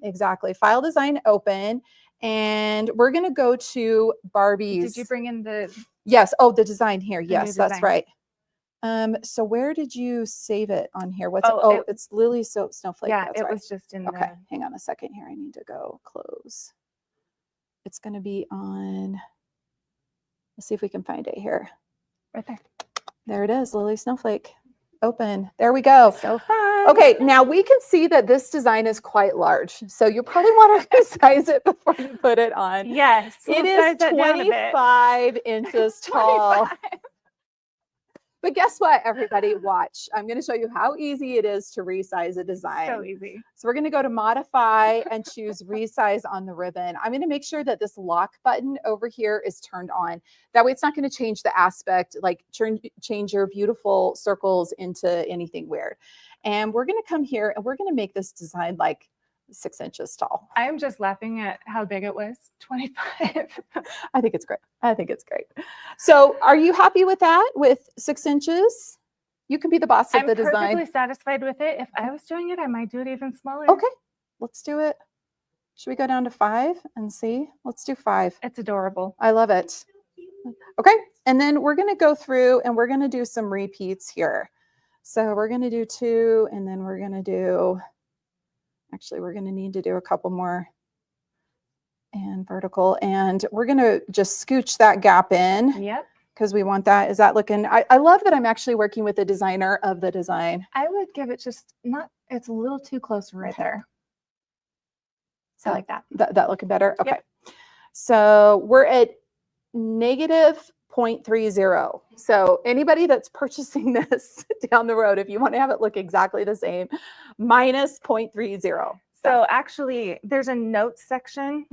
File design open. And we're going to go to Barbie's. Did you bring in the? Yes. Oh, the design here. Yes, that's design. right. So where did you save it on here? What's it's Lily Snowflake. Yeah, that's it right. was just in Okay, hang on a second here. I need to go close. It's going to be on, let's see if we can find it here. right there. There it is, Lily Snowflake. Open. There we go. So fun. Okay, now we can see that this design is quite large. So you probably want to size it before you put it on. Yes. It is 25 inches tall. 25. But guess what, everybody? Watch. I'm going to show you how easy it is to resize a design. So easy. So we're going to go to modify and choose resize on the ribbon. I'm going to make sure that this lock button over here is turned on. That way it's not going to change the aspect, like change your beautiful circles into anything weird. And we're going to come here and we're going to make this design like 6 inches tall. I'm just laughing at how big it was. 25. I think it's great. So are you happy with that, with 6 inches? You can be the boss of the design. I'm perfectly satisfied with it. If I was doing it, I might do it even smaller. Okay, let's do it. Should we go down to 5 and see? Let's do 5. It's adorable. I love it. Okay, and then we're going to go through and we're going to do some repeats here. So we're going to do 2, and then we're going to do, actually, we're going to need to do a couple more and vertical, and we're going to just scooch that gap in. Yep. Because we want that. Is that looking, I love that I'm actually working with the designer of the design. I would give it just not, it's a little too close right there. So like that. That looking better? Okay. Yep. So we're at negative 0.30. So anybody that's purchasing this down the road, if you want to have it look exactly the same, minus 0.30. So actually there's a notes section,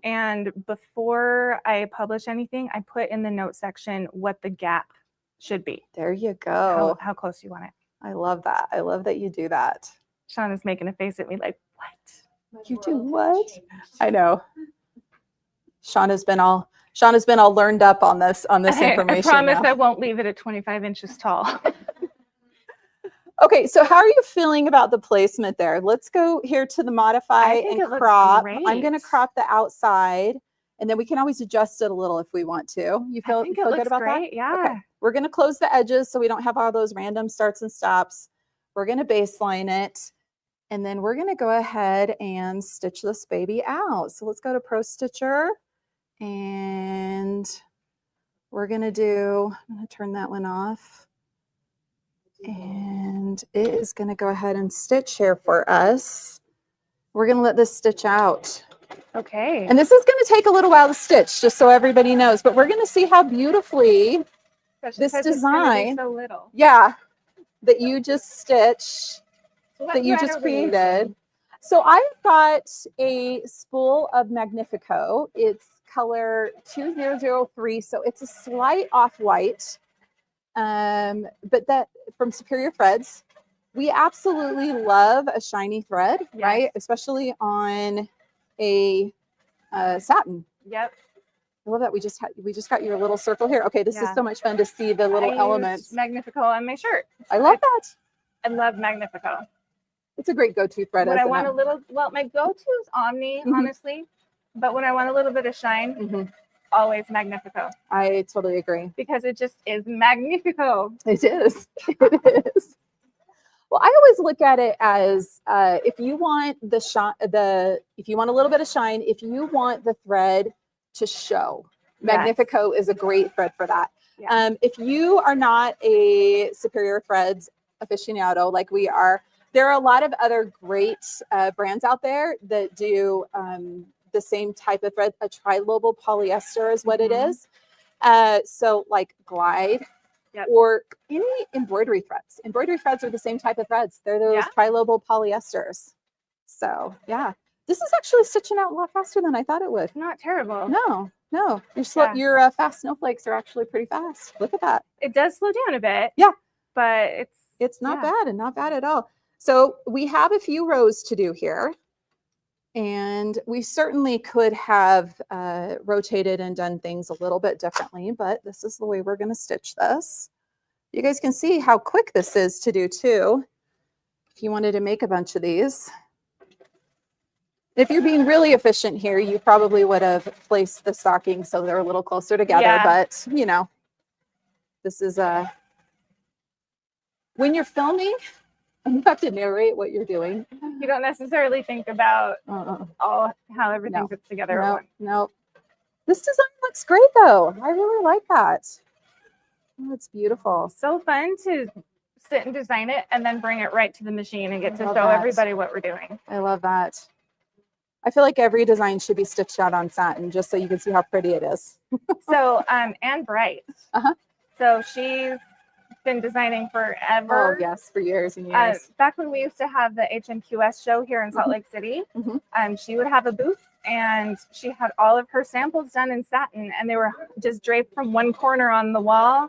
and before I publish anything, I put in the notes section what the gap should be. There you go. How close you want it. I love that. I love that you do that. Sean is making a face at me like, what? You do what? I know. Shauna's been all learned up on this information. I promise now. I won't leave it at 25 inches tall. Okay, so how are you feeling about the placement there? Let's go here to the modify and crop. I'm going to crop the outside, and then we can always adjust it a little if we want to. You feel good about that? Yeah. Okay. We're going to close the edges so we don't have all those random starts and stops. We're going to baseline it, and then we're going to go ahead and stitch this baby out. So let's go to Pro Stitcher, and we're going to I'm going to turn that one off. And it is going to go ahead and stitch here for us. We're going to let this stitch out. Okay. And this is going to take a little while to stitch, just so everybody knows. But we're going to see how beautifully this design, so little. yeah, that you just stitched, that you just created. So I've got a spool of Magnifico. It's color 2003, so it's a slight off-white. But that from Superior Threads, we absolutely love a shiny thread, right? Especially on a satin. Yep. I love that we just got your little circle here. Okay, this is so much fun to see the little elements. Magnifico on my shirt. I love that. I love Magnifico. It's a great go-to thread. When I isn't want it? a little, well, my go-to is Omni, Mhm. honestly. But when I want a little bit of shine, Mhm. always Magnifico. I totally agree. Because it just is Magnifico. It is. It is. Well, I always look at it as if you want if you want a little bit of shine, if you want the thread to show, Yes. Magnifico is a great thread for that. Yeah. If you are not a Superior Threads aficionado like we are, there are a lot of other great brands out there that do the same type of thread. A tri-lobal polyester is what it Mhm. is. So like Glide. Yep. Or any embroidery threads. Embroidery threads are the same type of threads. They're those Yeah. tri-lobal polyesters. So yeah, this is actually stitching out a lot faster than I thought it would. Not terrible. No, your Yeah. your fast snowflakes are actually pretty fast. Look at that. It does slow down a bit. Yeah. But It's not yeah. bad and not bad at all. So we have a few rows to do here. And we certainly could have rotated and done things a little bit differently, but this is the way we're going to stitch this. You guys can see how quick this is to do too. If you wanted to make a bunch of these. If you're being really efficient here, you probably would have placed the stockings so they're a little closer together, Yeah. but you know, this is when you're filming and you have to narrate what you're doing. You don't necessarily think about how everything No. fits together at once. No. This design looks great though. I really like that. Oh, it's beautiful. So fun to sit and design it and then bring it right to the machine and get to love show that. everybody what we're doing. I love that. I feel like every design should be stitched out on satin just so you can see how pretty it is. So, Anne Bright. Uh-huh. So she's been designing forever. Oh, yes, for years and years. Back when we used to have the HMQS show here in Salt Lake City, she would have a booth and she had all of her samples done in satin and they were just draped from one corner on the wall.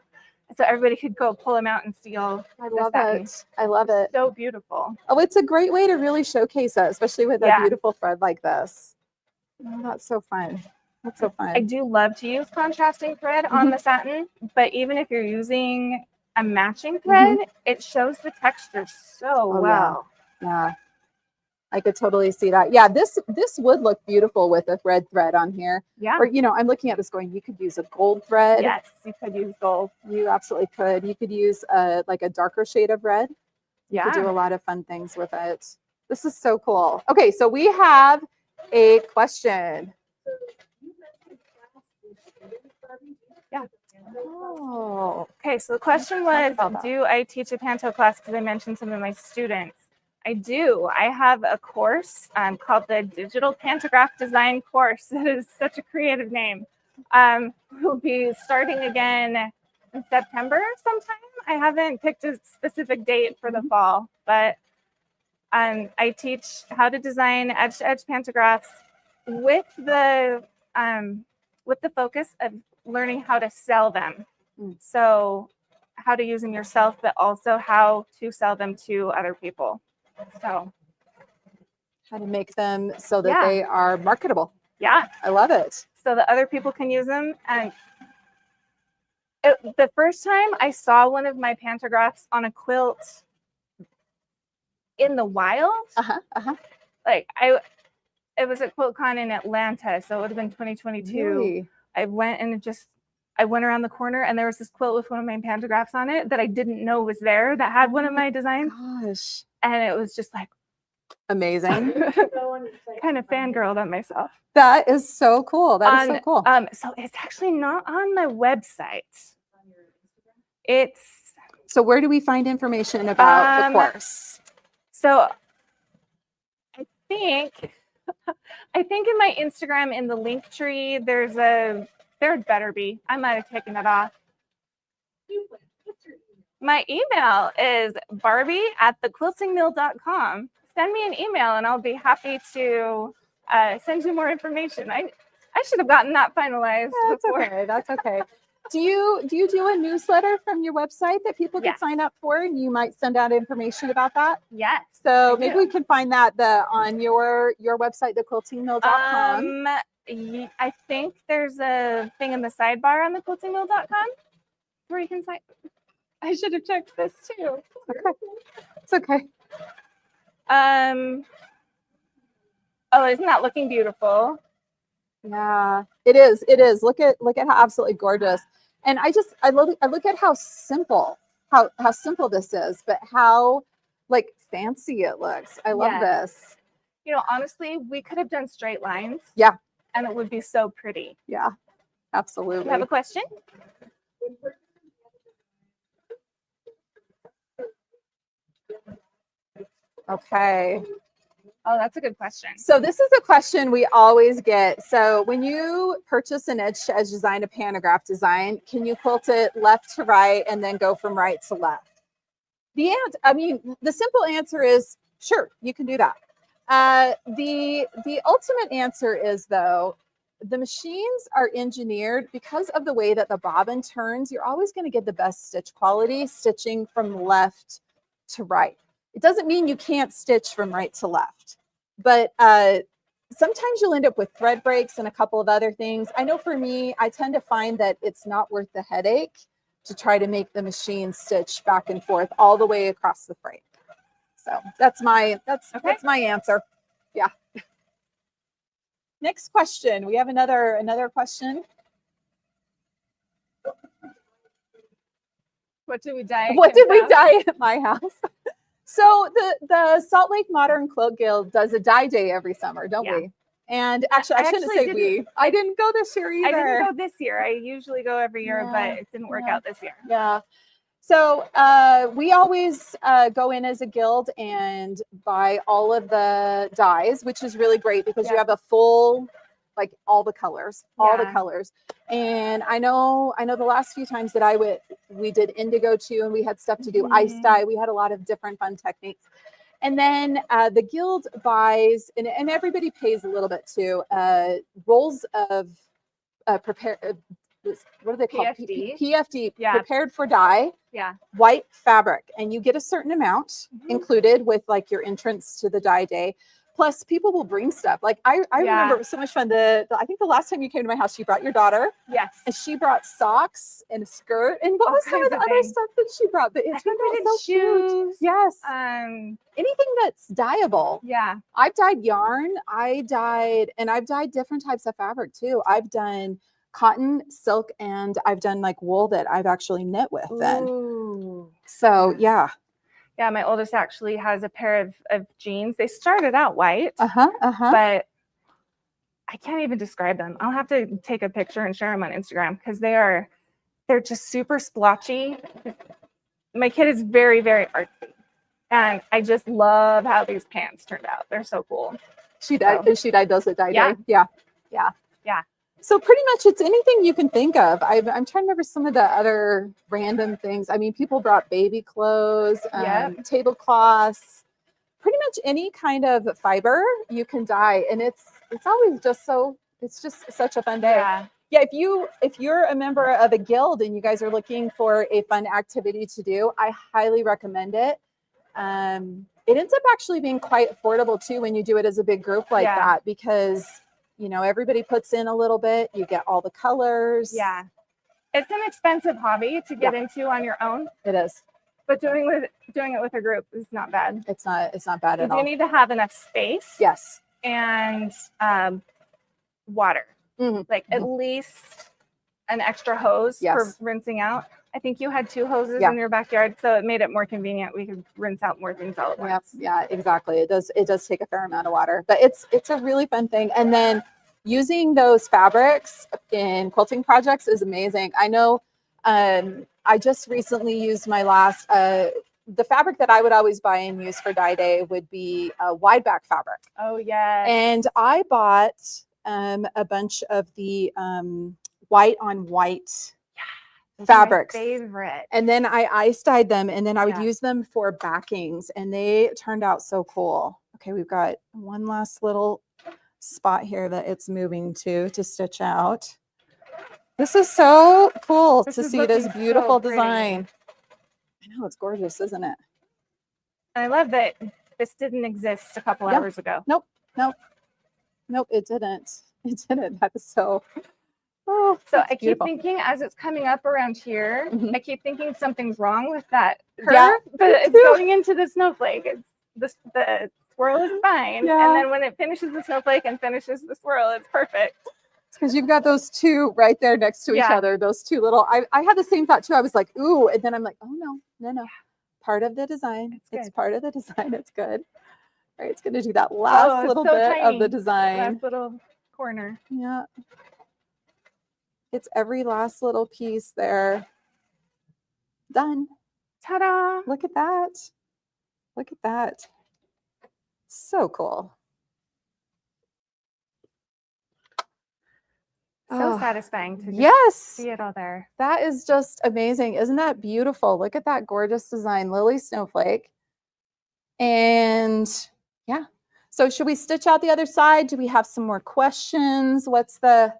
So everybody could go pull them out and steal. I love it. I love it. So beautiful. Oh, it's a great way to really showcase it, especially with a beautiful thread like this. Oh, that's so fun. That's so fun. I do love to use contrasting thread on the satin, but even if you're using a matching thread, it shows the texture so well. Yeah. I could totally see that. Yeah, this would look beautiful with a red thread on here. Yeah. Or, you know, I'm looking at this going, you could use a gold thread. Yes, you could use gold. You absolutely could. You could use like a darker shade of red. You could do a lot of fun things with it. This is so cool. Okay, so we have a question. Yeah. Oh. Okay, so the question was, do I teach a panto class? Because I mentioned some of my students. I do. I have a course called the Digital Pantograph Design Course. It is such a creative name. We'll be starting again in September sometime. I haven't picked a specific date for the fall, but I teach how to design edge-to-edge pantographs with the focus of learning how to sell them. So how to use them yourself, but also how to sell them to other people. So how to make them so that they are marketable. Yeah. I love it. So that other people can use them. And the first time I saw one of my pantographs on a quilt in the wild, like it was at QuiltCon in Atlanta, so it would have been 2022. Really? I went around the corner and there was this quilt with one of my pantographs on it that I didn't know was there that had one of my designs. Gosh. And it was just like amazing. Kind of fangirled on myself. That is so cool. That is so cool. So it's actually not on my website. So where do we find information about the course? So I think in my Instagram in the link tree, there better be. I might have taken it off. My email is barbie@thequiltingmill.com. Send me an email and I'll be happy to send you more information. I should have gotten that finalized before. Okay. That's okay. Do you do a newsletter from your website that people can sign up for, and you might send out information about that? Yes. So maybe we can find that on your website, thequiltingmill.com. I think there's a thing in the sidebar on thequiltingmill.com where you can sign. I should have checked this too. Okay. It's okay. Oh, isn't that looking beautiful? Yeah, it is. It is. Look at how absolutely gorgeous. And I look at how simple simple this is, but how like fancy it looks. I love Yes. this. You know, honestly, we could have done straight lines. Yeah. And it would be so pretty. Yeah, absolutely. You have a question? Okay. Oh, that's a good question. So this is a question we always get. So when you purchase an edge to edge design, a pantograph design, can you quilt it left to right and then go from right to left? The simple answer is sure, you can do that. The ultimate answer is though, the machines are engineered because of the way that the bobbin turns. You're always going to get the best stitch quality stitching from left to right. It doesn't mean you can't stitch from right to left, but sometimes you'll end up with thread breaks and a couple of other things. I know for me, I tend to find that it's not worth the headache to try to make the machine stitch back and forth all the way across the frame. So that's my answer. Yeah. Next question. We have another question. What did we dye? What did we dye at my house? So the Salt Lake Modern Quilt Guild does a dye day every summer, don't we? And actually, I shouldn't say we. I didn't go this year either. I didn't go this year. I usually go every year, but it didn't work out this year. Yeah. So we always go in as a guild and buy all of the dyes, which is really great because you have a full, like all the colors. And I know the last few times that we did indigo too, and we had stuff to do ice dye. We had a lot of different fun techniques. And then the guild buys, and everybody pays a little bit too, rolls of what are they called? PFD, prepared for dye, white fabric. And you get a certain amount included with like your entrance to the dye day. Plus, people will bring stuff. Like I remember it was so much fun. I think the last time you came to my house, you brought your daughter. Yes. And she brought socks and a skirt. And what was some of the other stuff that she brought? But it turned out so cute. Yes. Anything that's dyeable. Yeah. I've dyed yarn. I've dyed different types of fabric too. I've done cotton, silk, and I've done like wool that I've actually knit with then. Ooh. So yeah. Yeah, my oldest actually has a pair of jeans. They started out white, but I can't even describe them. I'll have to take a picture and share them on Instagram because they're just super splotchy. My kid is very, very artsy, and I just love how these pants turned out. They're so cool. She dyed those at dye day. Yeah. Yeah. So pretty much it's anything you can think of. I'm trying to remember some of the other random things. I mean, people brought baby clothes, tablecloths, pretty much any kind of fiber you can dye. And it's always just such a fun day. Yeah. If you're a member of a guild and you guys are looking for a fun activity to do, I highly recommend it. It ends up actually being quite affordable too when you do it as a big group like that, because everybody puts in a little bit, you get all the colors. Yeah. It's an expensive hobby to get into on your own. It is. But doing it with a group is not bad. It's not bad at all. You need to have enough space. Yes. And water. Like at least an extra hose for rinsing out. I think you had 2 hoses in your backyard, so it made it more convenient. We could rinse out more things all at once. Yeah, exactly. It does take a fair amount of water, but it's a really fun thing. And then using those fabrics in quilting projects is amazing. I know I just recently used my last the fabric that I would always buy and use for dye day would be a wide back fabric. Oh yeah. And I bought a bunch of the white on white fabrics. My favorite. And then I ice dyed them, and then I would use them for backings, and they turned out so cool. Okay, we've got one last little spot here that it's moving to stitch out. This is so cool to see this beautiful design. I know, it's gorgeous, isn't it? I love that this didn't exist a couple hours ago. Nope, it didn't. That is so. Oh, so I keep thinking as it's coming up around here, I keep thinking something's wrong with that curve, but it's going into the snowflake. The swirl is fine. Yeah. And then when it finishes the snowflake and finishes the swirl, it's perfect. It's because you've got those two right there next to each Yeah. other. Those two little, I had the same thought too. I was like, ooh, and then I'm like, oh no. Part of the design. It's good. part of the design. It's good. All right, it's going to do that last little so bit of the tiny. design. Last little corner. Yeah. It's every last little piece there. Done. Ta-da! Look at that. Look at that. So cool. So Oh, satisfying to just yes. see it all there. That is just amazing. Isn't that beautiful? Look at that gorgeous design, Lily Snowflake. And yeah. So should we stitch out the other side? Do we have some more questions? What's the,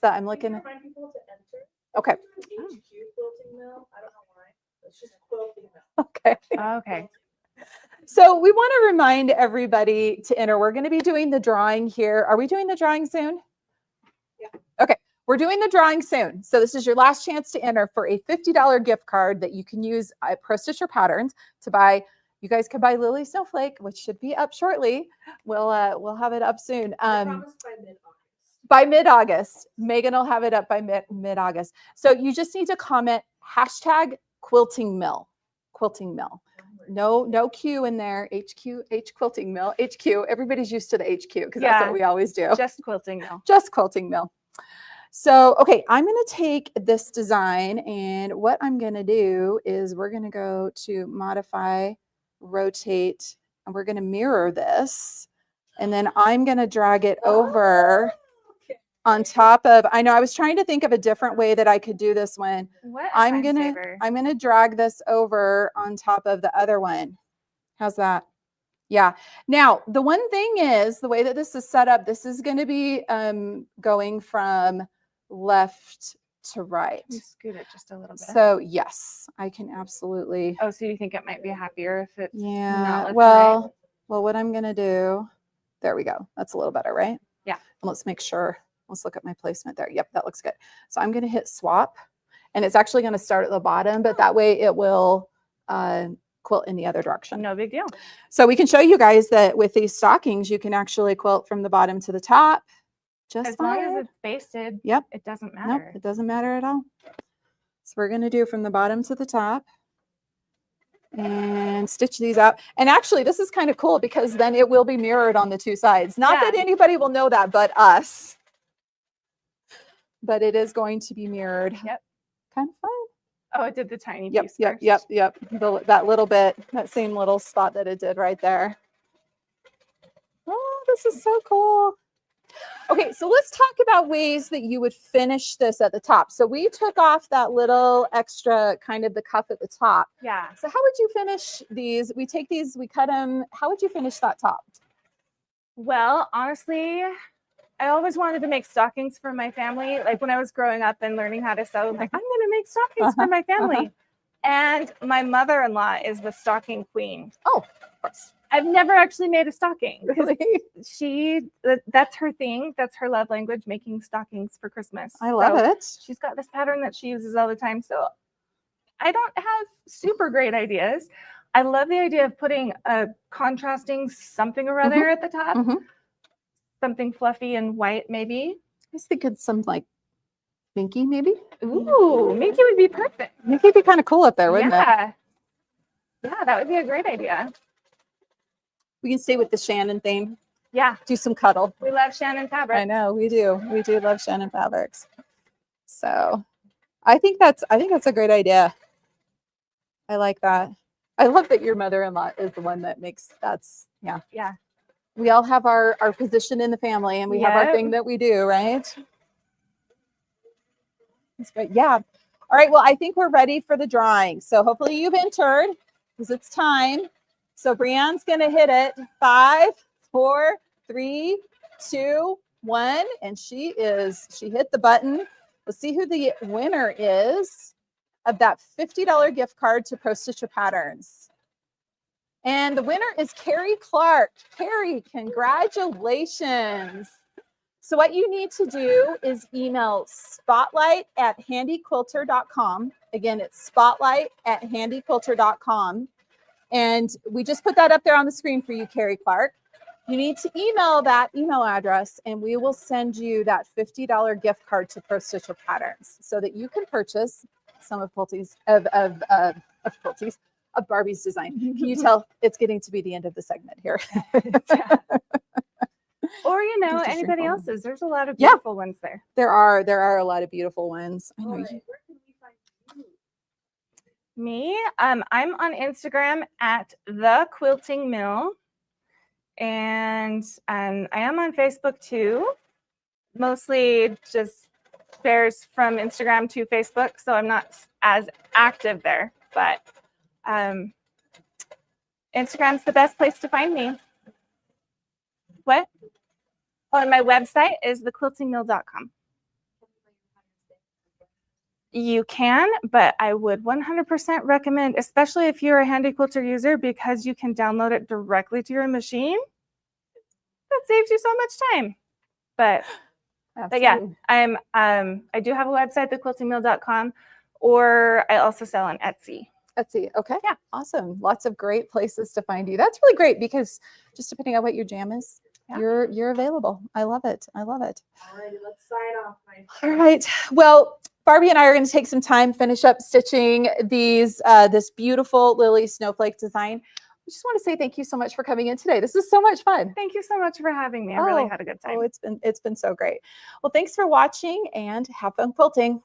I'm looking at. Remind people to enter. Okay. HQ quilting mill. I don't know why. It's just quilting mill. Okay. Okay. So we want to remind everybody to enter. We're going to be doing the drawing here. Are we doing the drawing soon? Yeah. Okay. We're doing the drawing soon. So this is your last chance to enter for a $50 gift card that you can use at Pro Stitcher Patterns to buy. You guys can buy Lily Snowflake, which should be up shortly. We'll have it up soon. I promise by mid-August. By mid-August. Megan will have it up by mid-August. So you just need to comment hashtag quilting mill. Quilting mill. No Q in there. H quilting mill. HQ. Everybody's used to the HQ because that's what we always do. Just quilting mill. Just quilting mill. So, okay, I'm going to take this design, and what I'm going to do is we're going to go to modify, rotate, and we're going to mirror this. And then I'm going to drag it over on top of, I know I was trying to think of a different way that I could do this one. What a I'm time going saver. to drag this over on top of the other one. How's that? Yeah. Now, the one thing is the way that this is set up, this is going to be going from left to right. You scoot it just a little bit. So yes, I can absolutely. Oh, so you think it might be happier if it's Yeah. not left to Well, right? well, what I'm going to do, there we go. That's a little better, right? Yeah. And let's make sure. Let's look at my placement there. Yep, that looks good. So I'm going to hit swap, and it's actually going to start at the bottom, but that way it will quilt in the other direction. No big deal. So we can show you guys that with these stockings, you can actually quilt from the bottom to the top. Just As long fine. as it's basted, Yep. it doesn't Nope, matter. it doesn't matter at all. So we're going to do from the bottom to the top and stitch these out. And actually, this is kind of cool because then it will be mirrored on the two sides. Not that anybody will know that but us. But it is going to be mirrored. Yep. Kind of fun. Oh, it did the tiny Yep, piece yep, first. yep. That little bit, that same little spot that it did right there. Oh, this is so cool. Okay, so let's talk about ways that you would finish this at the top. So we took off that little extra kind of the cuff at the top. Yeah. So how would you finish these? We take these, we cut them. How would you finish that top? Well, honestly, I always wanted to make stockings for my family. Like when I was growing up and learning how to sew, I'm like, I'm going to make stockings for my family. And my mother-in-law is the stocking queen. Oh, of course. I've never actually made a stocking. Really? That's her thing. That's her love language, making stockings for Christmas. I love it. She's got this pattern that she uses all the time. So I don't have super great ideas. I love the idea of putting a contrasting something or other at the top. Something fluffy and white, maybe. I was thinking some like Minky, maybe. Ooh, Minky would be perfect. Minky would be kind of cool up there, wouldn't it? Yeah, that would be a great idea. We can stay with the Shannon theme. Yeah, Do some cuddle. we love Shannon fabric. I know we do. We do love Shannon fabrics. So I think that's a great idea. I like that. I love that your mother-in-law is the one that makes yeah. Yeah. We all have our position in the family and we have our Yep. thing that we do, right? That's great. Yeah. All right. Well, I think we're ready for the drawing. So hopefully you've entered because it's time. So Brianne's going to hit it. 5, 4, 3, 2, 1. And she hit the button. Let's see who the winner is of that $50 gift card to Pro Stitcher Patterns. And the winner is Carrie Clark. Carrie, congratulations. So what you need to do is email spotlight@handyquilter.com. Again, it's spotlight@handyquilter.com. And we just put that up there on the screen for you, Carrie Clark. You need to email that email address and we will send you that $50 gift card to Pro Stitcher Patterns so that you can purchase some of Barbie's design. Can you tell it's getting to be the end of the segment here? Or, you know, Just a anybody shrink else's. There's a lot of Yeah. beautiful ones there. There are a lot of beautiful ones. I know All you. right, where can we find you? Me, I'm on Instagram at The Quilting Mill. And I am on Facebook too. Mostly just shares from Instagram to Facebook. So I'm not as active there. But Instagram's the best place to find me. What? Oh, and my website is thequiltingmill.com. You can, but I would 100% recommend, especially if you're a handy quilter user, because you can download it directly to your machine. That saves you so much time. But yeah, I do have a website, thequiltingmill.com, or I also sell on Etsy. Etsy. Okay. Yeah. Awesome. Lots of great places to find you. That's really great because just depending on what your jam is, Yeah. you're available. I love it. I love it. All right, let's sign off. All right. Well, Barbie and I are going to take some time, finish up stitching these this beautiful Lily snowflake design. I just want to say thank you so much for coming in today. This is so much fun. Thank you so much for having me. I really had a good time. Oh, it's been so great. Well, thanks for watching and have fun quilting.